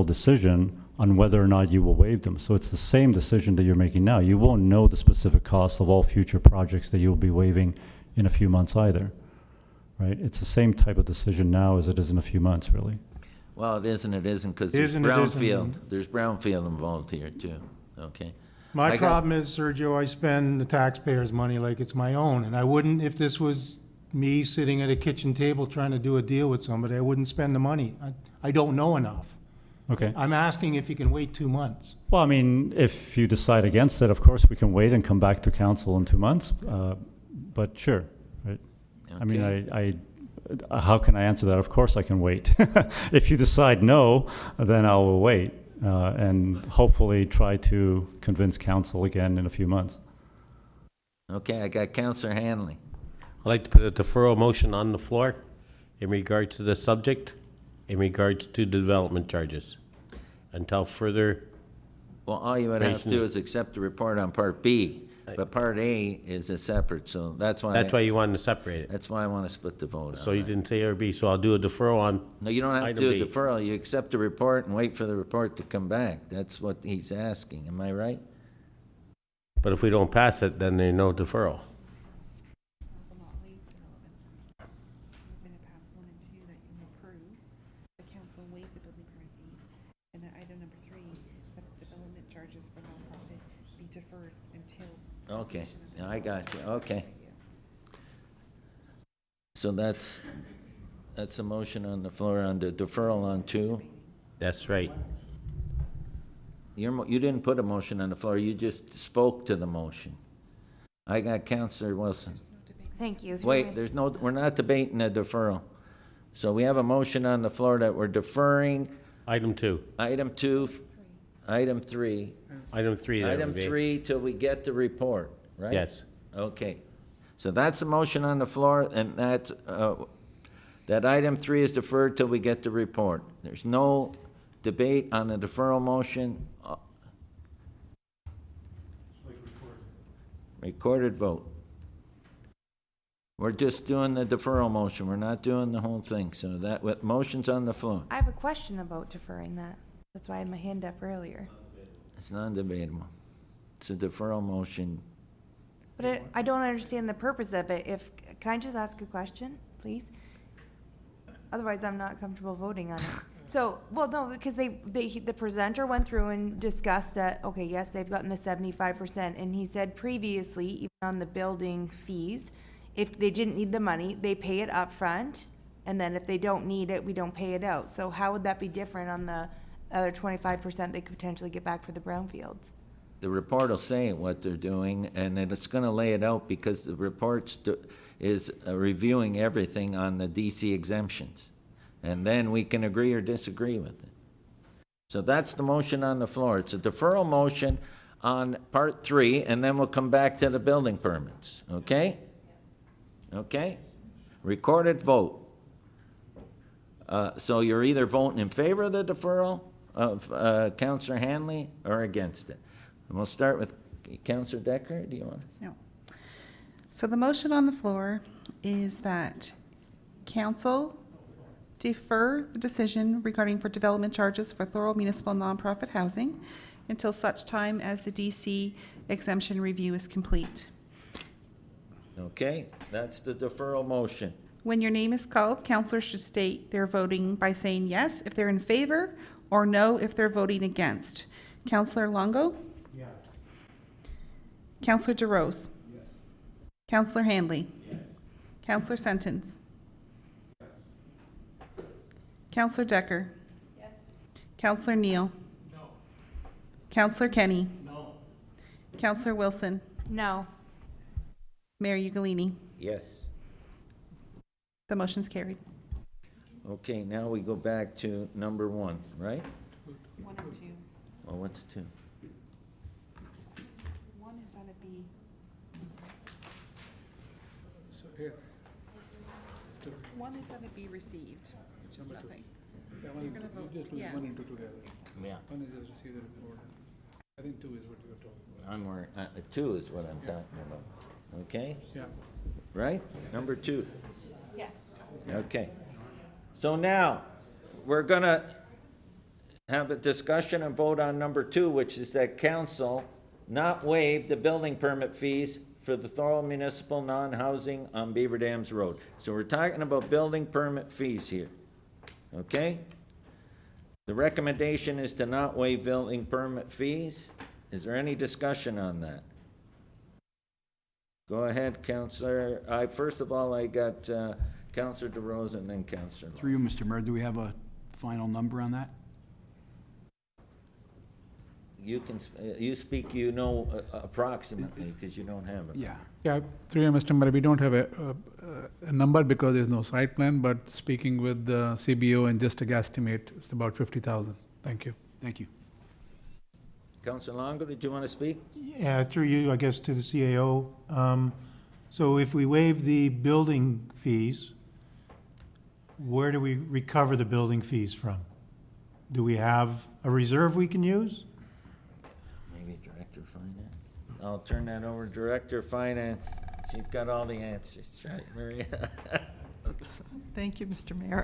decision on whether or not you will waive them. So it's the same decision that you're making now. You won't know the specific costs of all future projects that you'll be waiving in a few months either, right? It's the same type of decision now as it is in a few months, really. Well, it isn't, because there's Isn't, it isn't. brownfield. There's brownfield involved here too, okay? My I got- problem is, Sergio, I spend the taxpayers' money like it's my own, and I wouldn't, if this was me sitting at a kitchen table trying to do a deal with somebody, I wouldn't spend the money. I don't know enough. Okay. I'm asking if you can wait 2 months. Well, I mean, if you decide against it, of course, we can wait and come back to council in 2 months. But sure, right? I mean, how can I answer that? Of course I can wait. If you decide no, then I will wait and hopefully try to convince council again in a few months. Okay, I got Councillor Hanley. I'd like to put a deferral motion on the floor in regards to the subject, in regards to the development charges, until further. Well, all you would have to do is accept the report on Part B, but Part A is a separate, so that's why. That's why you wanted to separate it. That's why I want to split the vote. So on you that. didn't say A or B, so I'll do a deferral on. No, you don't have to item do a B. deferral. You accept the report and wait for the report to come back. That's what he's asking. Am I right? But if we don't pass it, then there's no deferral. Okay, yeah, I got you, okay. So that's a motion on the floor on the deferral on 2. That's right. You didn't put a motion on the floor, you just spoke to the motion. I got Councillor Wilson. Thank you. Wait, we're not debating a deferral. So we have a motion on the floor that we're deferring Item 2. item 2, item 3. Item 3. that Item would be. 3 till we get the report, right? Yes. Okay. So that's a motion on the floor, and that item 3 is deferred till we get the report. There's no debate on the deferral motion. Recorded vote. We're just doing the deferral motion. We're not doing the whole thing. So that, with motions on the floor, I have a question about deferring that. That's why I had my hand up earlier. it's non-debatable. It's a deferral motion. But I don't understand the purpose of it. Can I just ask a question, please? Otherwise, I'm not comfortable voting on it. So, well, no, because the presenter went through and discussed that, okay, yes, they've gotten the 75%, and he said previously, even on the building fees, if they didn't need the money, they pay it up front, and then if they don't need it, we don't pay it out. So how would that be different on the other 25% they could potentially get back for the brownfields? The report will say what they're doing, and then it's gonna lay it out because the report is reviewing everything on the DC exemptions. And then we can agree or disagree with it. So that's the motion on the floor. It's a deferral motion on Part 3, and then we'll come back to the building permits, okay? Okay? Recorded vote. So you're either voting in favor of the deferral of Councillor Hanley or against it. And we'll start with Councillor Decker. Do you want? No. So the motion on the floor is that council defer the decision regarding for development charges for Thorold Municipal Nonprofit Housing until such time as the DC exemption review is complete. Okay, that's the deferral motion. When your name is called, councilors should state they're voting by saying yes if they're in favor or no if they're voting against. Councillor Longo? Yeah. Councillor DeRose? Yes. Councillor Hanley? Yes. Councillor Sentence? Yes. Councillor Decker? Yes. Councillor Neal? No. Councillor Kenny? No. Councillor Wilson? No. Mayor Ugolini? Yes. The motion's carried. Okay, now we go back to number 1, right? 1 and 2. Well, what's 2? 1 is on a B. So here. 1 is on a B received, which is nothing. Yeah, So you're gonna vote, you just do yeah. 1 and 2 together. Yeah. 1 is just receive the report. I think 2 is what you were talking about. I'm where, 2 is what I'm talking about. Okay? Yeah. Right? Number 2. Yes. Okay. So now, we're gonna have a discussion and vote on number 2, which is that council not waive the building permit fees for the Thorold Municipal Non-Housing on Beaver Dams Road. So we're talking about building permit fees here, okay? The recommendation is to not waive building permit fees. Is there any discussion on that? Go ahead, Councillor. First of all, I got Councillor DeRose and then Councillor Long. Through you, Mr. Mayor, do we have a final number on that? You can, you speak, you know approximately, because you don't have it. Yeah. Yeah, through you, Mr. Mayor, we don't have a number because there's no site plan, but speaking with the CBO and just a guesstimate, it's about 50,000. Thank you. Thank you. Councillor Longo, did you want to speak? Yeah, through you, I guess, to the CAO. So if we waive the building fees, where do we recover the building fees from? Do we have a reserve we can use? Maybe Director of Finance? I'll turn that over to Director of Finance. She's got all the answers, right, Maria? Thank you, Mr. Mayor.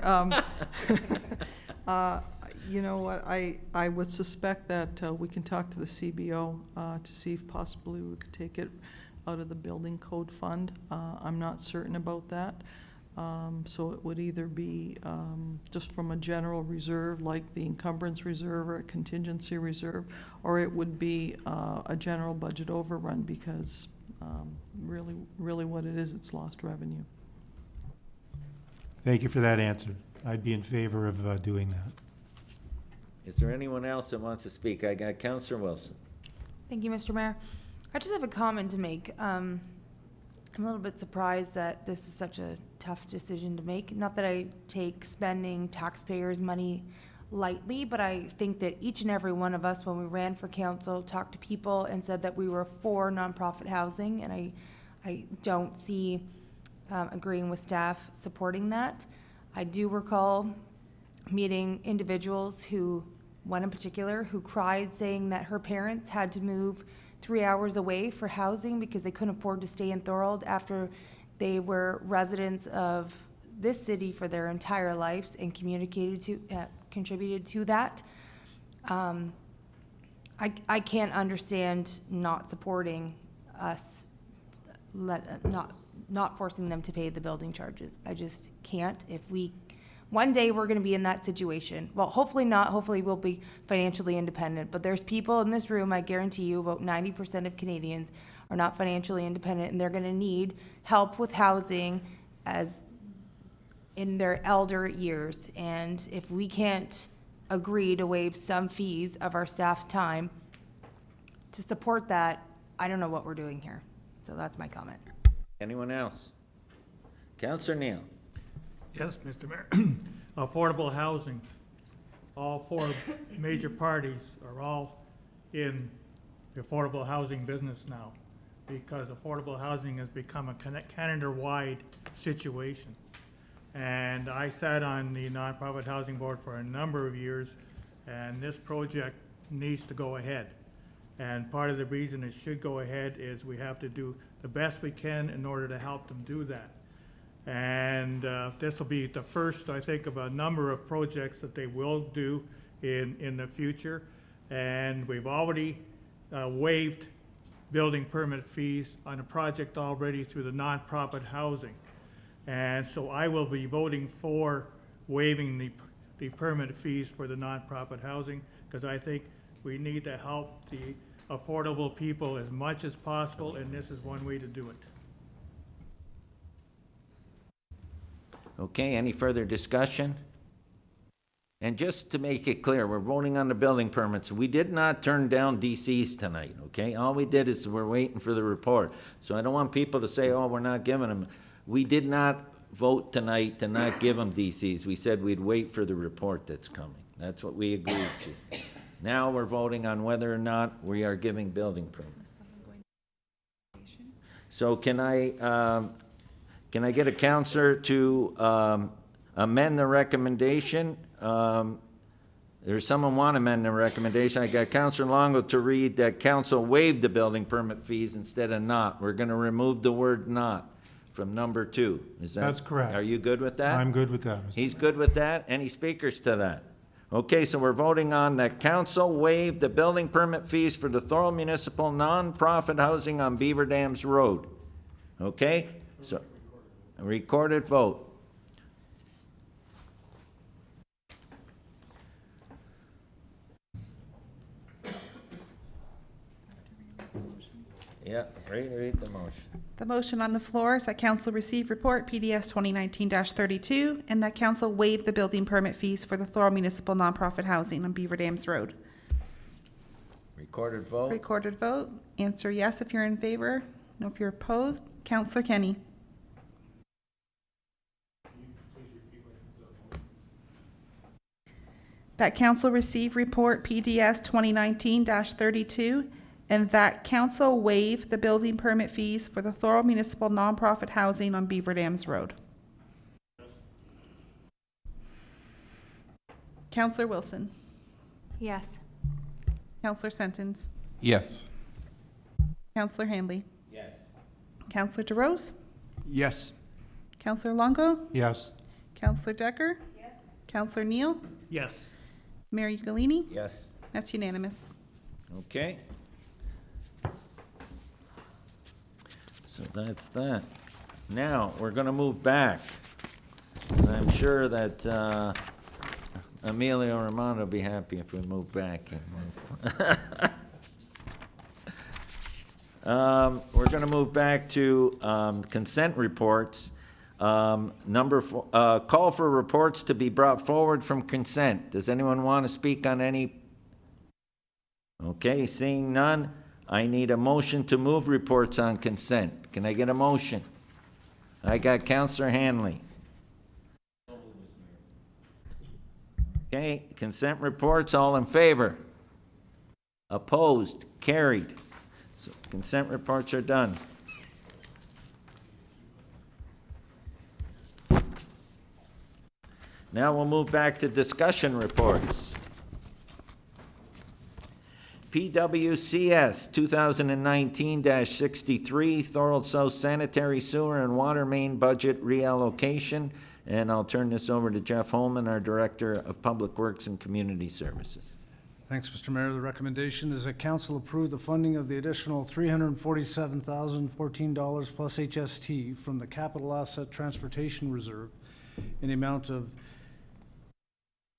You know what, I would suspect that we can talk to the CBO to see if possibly we could take it out of the building code fund. I'm not certain about that. So it would either be just from a general reserve, like the encumbrance reserve or a contingency reserve, or it would be a general budget overrun because really what it is, it's lost revenue. Thank you for that answer. I'd be in favor of doing that. Is there anyone else that wants to speak? I got Councillor Wilson. Thank you, Mr. Mayor. I just have a comment to make. I'm a little bit surprised that this is such a tough decision to make. Not that I take spending taxpayers' money lightly, but I think that each and every one of us, when we ran for council, talked to people and said that we were for nonprofit housing, and I don't see agreeing with staff supporting that. I do recall meeting individuals who, one in particular, who cried saying that her parents had to move 3 hours away for housing because they couldn't afford to stay in Thorold after they were residents of this city for their entire lives and contributed to that. I can't understand not supporting us, not forcing them to pay the building charges. I just can't. If we, one day we're going to be in that situation. Well, hopefully not. Hopefully we'll be financially independent. But there's people in this room, I guarantee you, about 90% of Canadians are not financially independent, and they're going to need help with housing as in their elder years. And if we can't agree to waive some fees of our staff's time to support that, I don't know what we're doing here. So that's my comment. Anyone else? Councillor Neal. Yes, Mr. Mayor. Affordable housing. All four major parties are all in the affordable housing business now because affordable housing has become a Canada-wide situation. And I sat on the nonprofit housing board for a number of years, and this project needs to go ahead. And part of the reason it should go ahead is we have to do the best we can in order to help them do that. And this will be the first, I think, of a number of projects that they will do in the future. And we've already waived building permit fees on a project already through the nonprofit housing. And so I will be voting for waiving the permit fees for the nonprofit housing because I think we need to help the affordable people as much as possible, and this is one way to do it. Okay, any further discussion? And just to make it clear, we're voting on the building permits. We did not turn down DCs tonight, okay? All we did is we're waiting for the report. So I don't want people to say, oh, we're not giving them. We did not vote tonight to not give them DCs. We said we'd wait for the report that's coming. That's what we agreed to. Now we're voting on whether or not we are giving building permits. So can I get a counselor to amend the recommendation? There's someone want to amend the recommendation. I got Councillor Longo to read that council waived the building permit fees instead of not. We're going to remove the word not from number 2. Is that? That's correct. Are you good with that? I'm good with that, Mr. He's good with that. Any speakers to that? Okay, so we're voting on that council waive the building permit fees for the Thorold Municipal Nonprofit Housing on Beaver Dams Road. Okay, so, a recorded vote. Yeah, read the motion. The motion on the floor is that council receive report PDS 2019-32 and that council waive the building permit fees for the Thorold Municipal Nonprofit Housing on Beaver Dams Road. Recorded vote. Recorded vote. Answer yes if you're in favor. No if you're opposed. Councillor Kenny. That council receive report PDS 2019-32 and that council waive the building permit fees for the Thorold Municipal Nonprofit Housing on Beaver Dams Road. Councillor Wilson. Yes. Councillor Sentence. Yes. Councillor Hanley. Yes. Councillor DeRose. Yes. Councillor Longo. Yes. Councillor Decker. Yes. Councillor Neal. Yes. Mayor Ugolini. Yes. That's unanimous. Okay. So that's that. Now, we're gonna move back. And I'm sure that, Emilio Romano will be happy if we move back. We're gonna move back to, consent reports. Number four, call for reports to be brought forward from consent. Does anyone want to speak on any? Okay, seeing none, I need a motion to move reports on consent. Can I get a motion? I got Councillor Hanley. Okay, consent reports, all in favor? Opposed? Carried. So consent reports are done. Now we'll move back to discussion reports. PWCS 2019-63, Thorold South Sanitary Sewer and Water Main Budget Reallocation. And I'll turn this over to Jeff Holman, our Director of Public Works and Community Services. Thanks, Mr. Mayor. The recommendation is that council approve the funding of the additional $347,014 plus HST from the Capital Asset Transportation Reserve in the amount of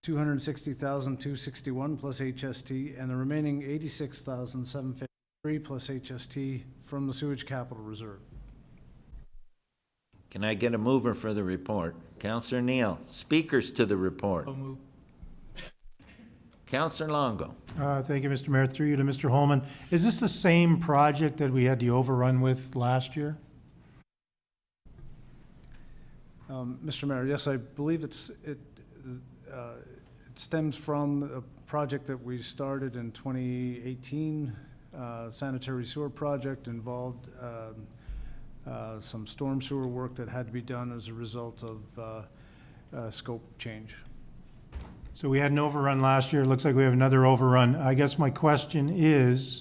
$260,261 plus HST and the remaining $86,753 plus HST from the Sewage Capital Reserve. Can I get a mover for the report? Councillor Neal. Speakers to the report. So moved. Councillor Longo. Thank you, Mr. Mayor. Through you to Mr. Holman. Is this the same project that we had the overrun with last year? Mr. Mayor, yes, I believe it stems from a project that we started in 2018, sanitary sewer project involved some storm sewer work that had to be done as a result of scope change. So we had an overrun last year. It looks like we have another overrun. I guess my question is,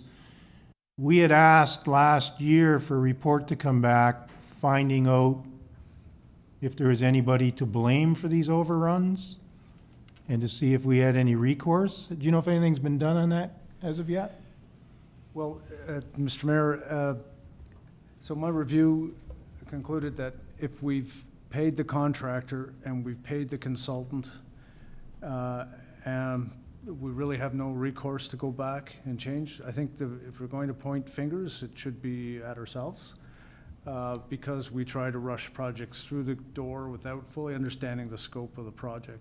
we had asked last year for a report to come back, finding out if there was anybody to blame for these overruns and to see if we had any recourse. Do you know if anything's been done on that as of yet? Well, Mr. Mayor, so my review concluded that if we've paid the contractor and we've paid the consultant, and we really have no recourse to go back and change. I think if we're going to point fingers, it should be at ourselves, because we try to rush projects through the door without fully understanding the scope of the project.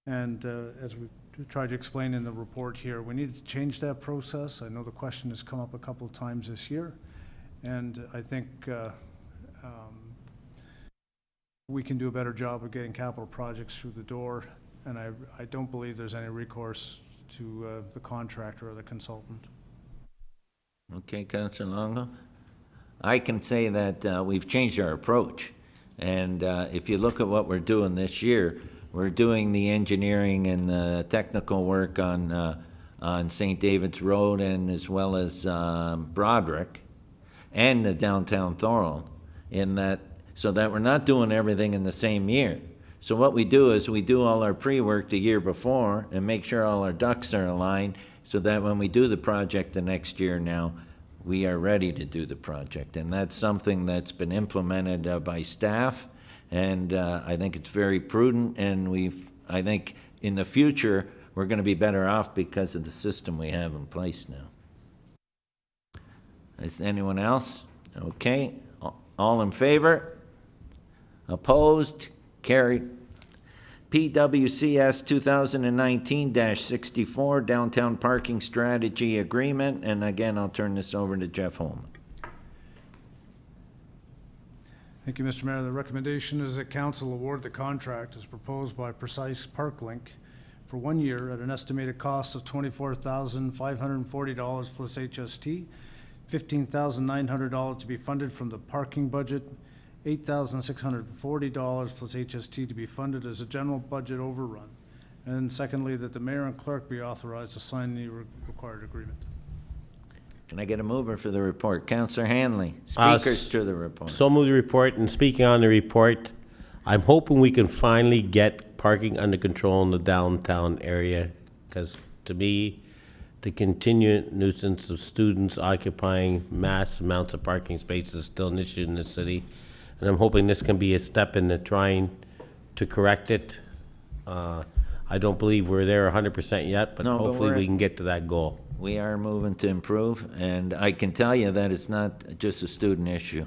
And as we tried to explain in the report here, we need to change that process. I know the question has come up a couple of times this year, and I think we can do a better job of getting capital projects through the door. And I don't believe there's any recourse to the contractor or the consultant. Okay, Councillor Longo. I can say that we've changed our approach. And if you look at what we're doing this year, we're doing the engineering and the technical work on St. David's Road and as well as Broderick and the downtown Thorold, in that, so that we're not doing everything in the same year. So what we do is we do all our pre-work the year before and make sure all our ducks are aligned so that when we do the project the next year now, we are ready to do the project. And that's something that's been implemented by staff, and I think it's very prudent, and I think in the future, we're going to be better off because of the system we have in place now. Is anyone else? Okay. All in favor? Opposed? Carried. PWCS 2019-64 Downtown Parking Strategy Agreement. And again, I'll turn this over to Jeff Holman. Thank you, Mr. Mayor. The recommendation is that council award the contract as proposed by Precise ParkLink for 1 year at an estimated cost of $24,540 plus HST, $15,900 to be funded from the parking budget, $8,640 plus HST to be funded as a general budget overrun. And secondly, that the mayor and clerk be authorized to sign the required agreement. Can I get a mover for the report? Councillor Hanley, speakers to the report. So move the report, and speaking on the report, I'm hoping we can finally get parking under control in the downtown area, because to me, the continued nuisance of students occupying mass amounts of parking spaces is still an issue in the city. And I'm hoping this can be a step in the trying to correct it. I don't believe we're there 100% yet, but hopefully we can get to that goal. We are moving to improve, and I can tell you that it's not just a student issue.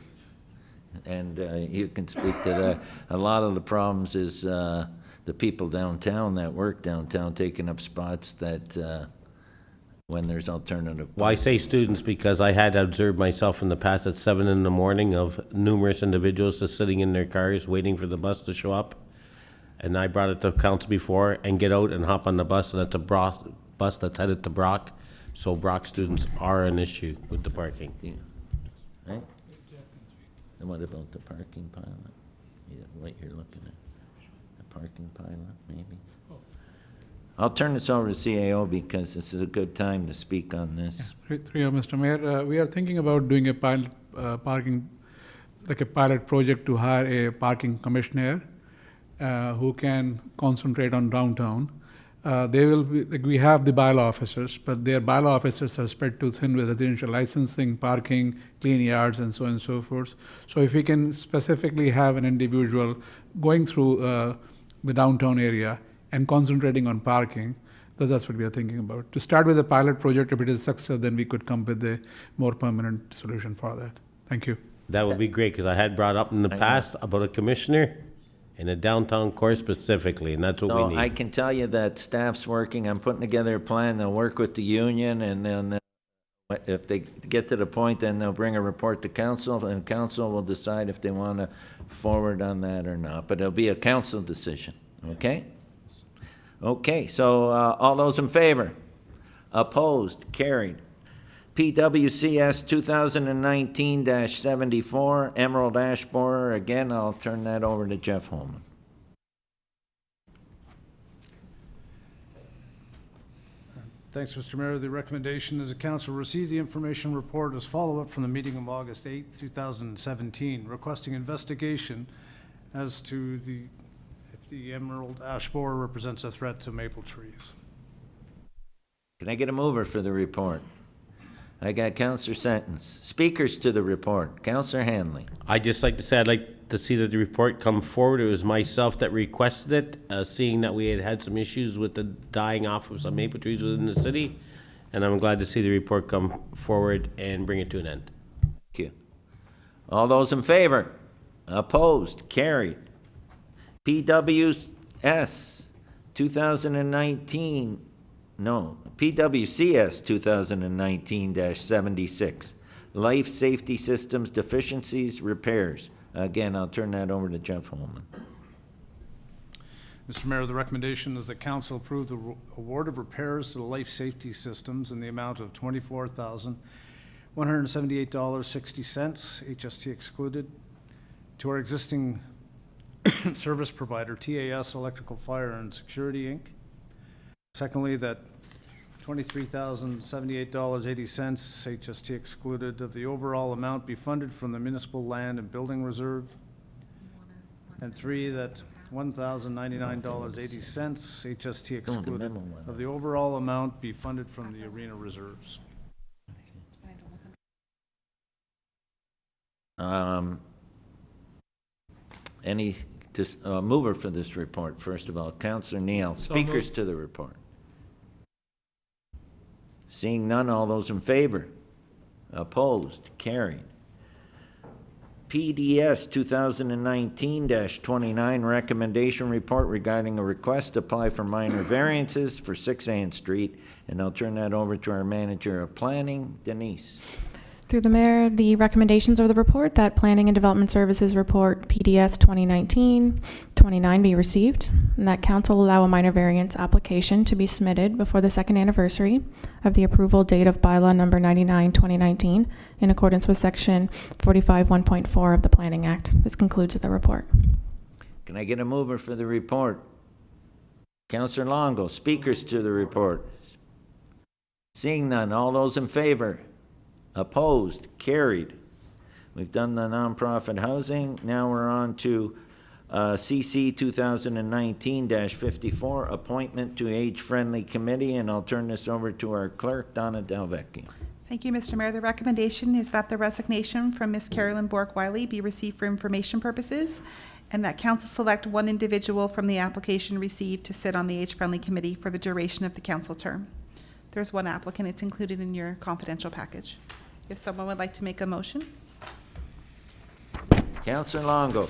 And you can speak to that. A lot of the problems is the people downtown that work downtown taking up spots that when there's alternative. Well, I say students because I had observed myself in the past at 7 in the morning of numerous individuals just sitting in their cars waiting for the bus to show up. And I brought it to council before and get out and hop on the bus, and it's a bus that's headed to Brock. So Brock students are an issue with the parking. Yeah. Right? And what about the parking pilot? What you're looking at? The parking pilot, maybe? I'll turn this over to CAO because this is a good time to speak on this. Through you, Mr. Mayor, we are thinking about doing a pilot parking, like a pilot project to hire a parking commissioner who can concentrate on downtown. They will be, like, we have the bylaw officers, but their bylaw officers are spread too thin with residential licensing, parking, clean yards, and so on and so forth. So if we can specifically have an individual going through the downtown area and concentrating on parking, that's what we are thinking about. To start with a pilot project, if it is a success, then we could come with a more permanent solution for that. Thank you. That would be great, because I had brought up in the past about a commissioner in a downtown core specifically, and that's what we need. I can tell you that staff's working on putting together a plan. They'll work with the union, and then if they get to the point, then they'll bring a report to council, and council will decide if they want to forward on that or not. But it'll be a council decision, okay? Okay, so all those in favor? Opposed? Carried. PWCS 2019-74, Emerald Ash Borer. Again, I'll turn that over to Jeff Holman. Thanks, Mr. Mayor. The recommendation is the council receive the information report as follow-up from the meeting of August 8, 2017, requesting investigation as to if the emerald ash borer represents a threat to maple trees. Can I get a mover for the report? I got Councillor Sentence. Speakers to the report. Councillor Hanley. I'd just like to say I'd like to see that the report come forward. It was myself that requested it, seeing that we had some issues with the dying off of some maple trees within the city. And I'm glad to see the report come forward and bring it to an end. Thank you. All those in favor? Opposed? Carried. PWCS 2019-76, Life Safety Systems Deficiencies Repairs. Again, I'll turn that over to Jeff Holman. Mr. Mayor, the recommendation is that council approve the award of repairs to the life safety systems in the amount of $24,178.60, HST excluded, to our existing service provider, TAS Electrical Fire and Security, Inc. Secondly, that $23,078.80, HST excluded, of the overall amount be funded from the municipal land and building reserve. And three, that $1,099.80, HST Oh, the excluded, memo went of the overall amount be funded from the arena reserves. Any mover for this report, first of all, Counselor Neal. Speakers to the report. Seeing none, all those in favor? Opposed? Carried. PDS 2019-29 recommendation report regarding a request to apply for minor variances for 6 Ann Street. And I'll turn that over to our manager of planning, Denise. Through the mayor, the recommendations of the report that Planning and Development Services Report PDS 2019-29 be received, and that council allow a minor variance application to be submitted before the second anniversary of the approval date of bylaw number 99/2019 in accordance with section 45(1.4) of the Planning Act. This concludes the report. Can I get a mover for the report? Counselor Longo. Speakers to the report. Seeing none, all those in favor? Opposed? Carried. We've done the nonprofit housing. Now we're on to CC 2019-54, appointment to age-friendly committee, and I'll turn this over to our clerk, Donna Delvecchio. Thank you, Mr. Mayor. The recommendation is that the resignation from Ms. Carolyn Bork-Wiley be received for information purposes, and that council select one individual from the application received to sit on the age-friendly committee for the duration of the council term. There's one applicant. It's included in your confidential package. If someone would like to make a motion. Counselor Longo.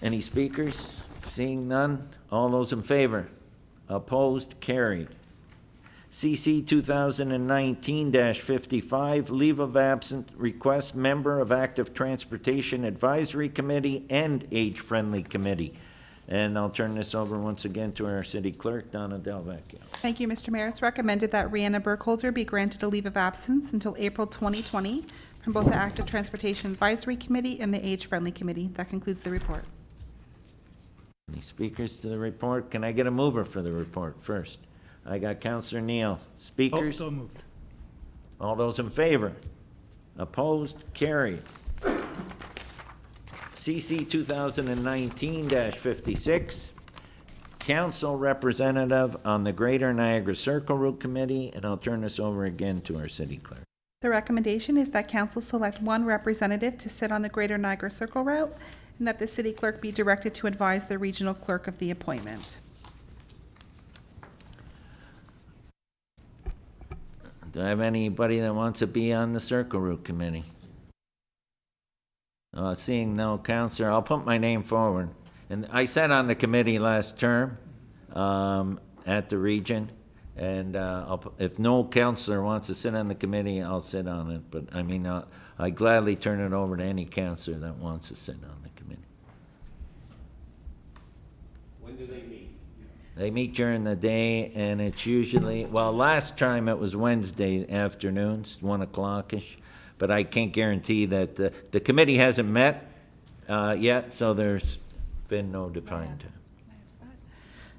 Any speakers? Seeing none, all those in favor? Opposed? Carried. CC 2019-55, leave of absence request, member of Active Transportation Advisory Committee and Age-Friendly Committee. And I'll turn this over once again to our city clerk, Donna Delvecchio. Thank you, Mr. Mayor. It's recommended that Rhianna Burkholder be granted a leave of absence until April 2020 from both the Active Transportation Advisory Committee and the Age-Friendly Committee. That concludes the report. Any speakers to the report? Can I get a mover for the report first? I got Counselor Neal. Speakers? So moved. All those in favor? Opposed? Carried. CC 2019-56, council representative on the Greater Niagara Circle Route Committee, and I'll turn this over again to our city clerk. The recommendation is that council select one representative to sit on the Greater Niagara Circle route, and that the city clerk be directed to advise the regional clerk of the appointment. Do I have anybody that wants to be on the Circle Route Committee? Seeing no counselor, I'll put my name forward. And I sat on the committee last term at the region, and if no counselor wants to sit on the committee, I'll sit on it. But I mean, I gladly turn it over to any counselor that wants to sit on the committee. When do they meet? They meet during the day, and it's usually, well, last time it was Wednesday afternoons, 1 o'clock-ish. But I can't guarantee that the committee hasn't met yet, so there's been no defined time.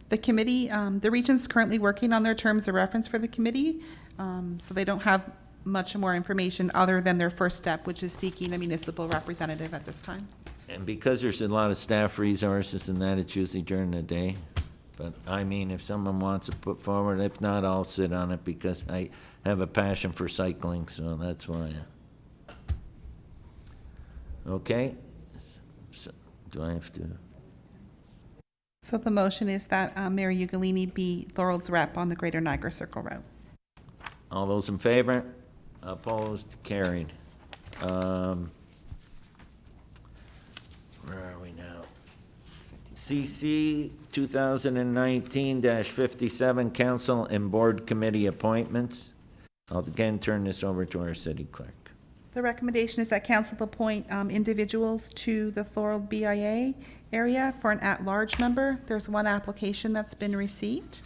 The committee, the region's currently working on their terms of reference for the committee, so they don't have much more information other than their first step, which is seeking a municipal representative at this time. And because there's a lot of staff resources and that, it's usually during the day. But I mean, if someone wants to put forward, if not, I'll sit on it because I have a passion for cycling, so that's why. Okay, so do I have to? So the motion is that Mayor Ugolini be Thorold's rep on the Greater Niagara Circle route. All those in favor? Opposed? Carried. Where are we now? CC 2019-57, council and board committee appointments. I'll again turn this over to our city clerk. The recommendation is that council appoint individuals to the Thorold BIA area for an at-large member. There's one application that's been received.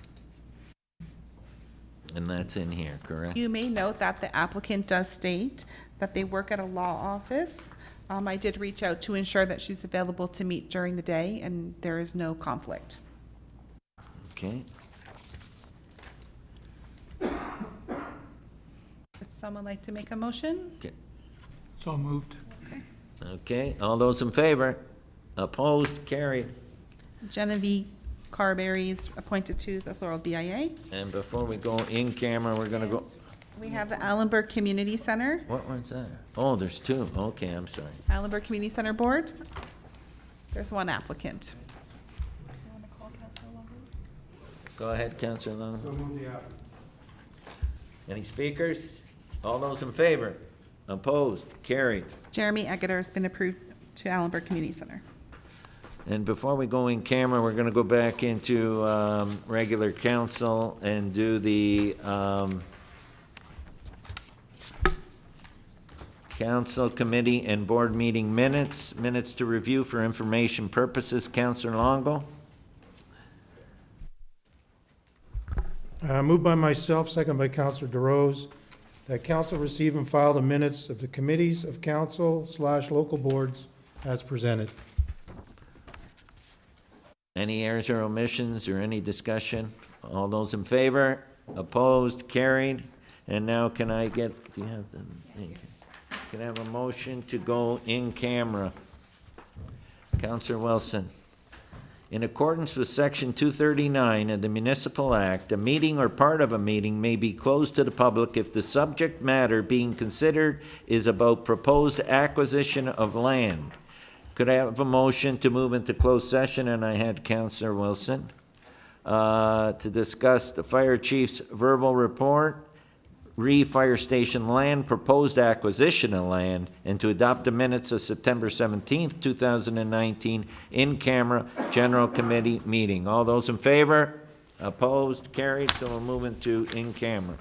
And that's in here, correct? You may note that the applicant does state that they work at a law office. I did reach out to ensure that she's available to meet during the day, and there is no conflict. Okay. Would someone like to make a motion? Okay. So moved. Okay. Okay, all those in favor? Opposed? Carried. Genevieve Carberry is appointed to the Thorold BIA. And before we go in camera, we're gonna go, We have the Allenburg Community Center, what one's that? Oh, there's two. Okay, I'm sorry. Allenburg Community Center Board. There's one applicant. Go ahead, Councilor Long. Any speakers? All those in favor? Opposed? Carried. Jeremy Eggeter has been approved to Allenburg Community Center. And before we go in camera, we're gonna go back into, regular council and do the, council committee and board meeting minutes to review for information purposes. Councilor Longo? Moved by myself, second by Counselor DeRose, that council receive and file the minutes of the committees of council/local boards as presented. Any errors or omissions or any discussion? All those in favor? Opposed? Carried. And now can I get, do you have the, can I have a motion to go in camera? Counselor Wilson. In accordance with Section 239 of the Municipal Act, a meeting or part of a meeting may be closed to the public if the subject matter being considered is about proposed acquisition of land. Could I have a motion to move into closed session? And I had Counselor Wilson to discuss the fire chief's verbal report, fire station land, proposed acquisition of land, and to adopt the minutes of September 17th, 2019, in-camera general committee meeting. All those in favor? Opposed? Carried. So we'll move into in-camera.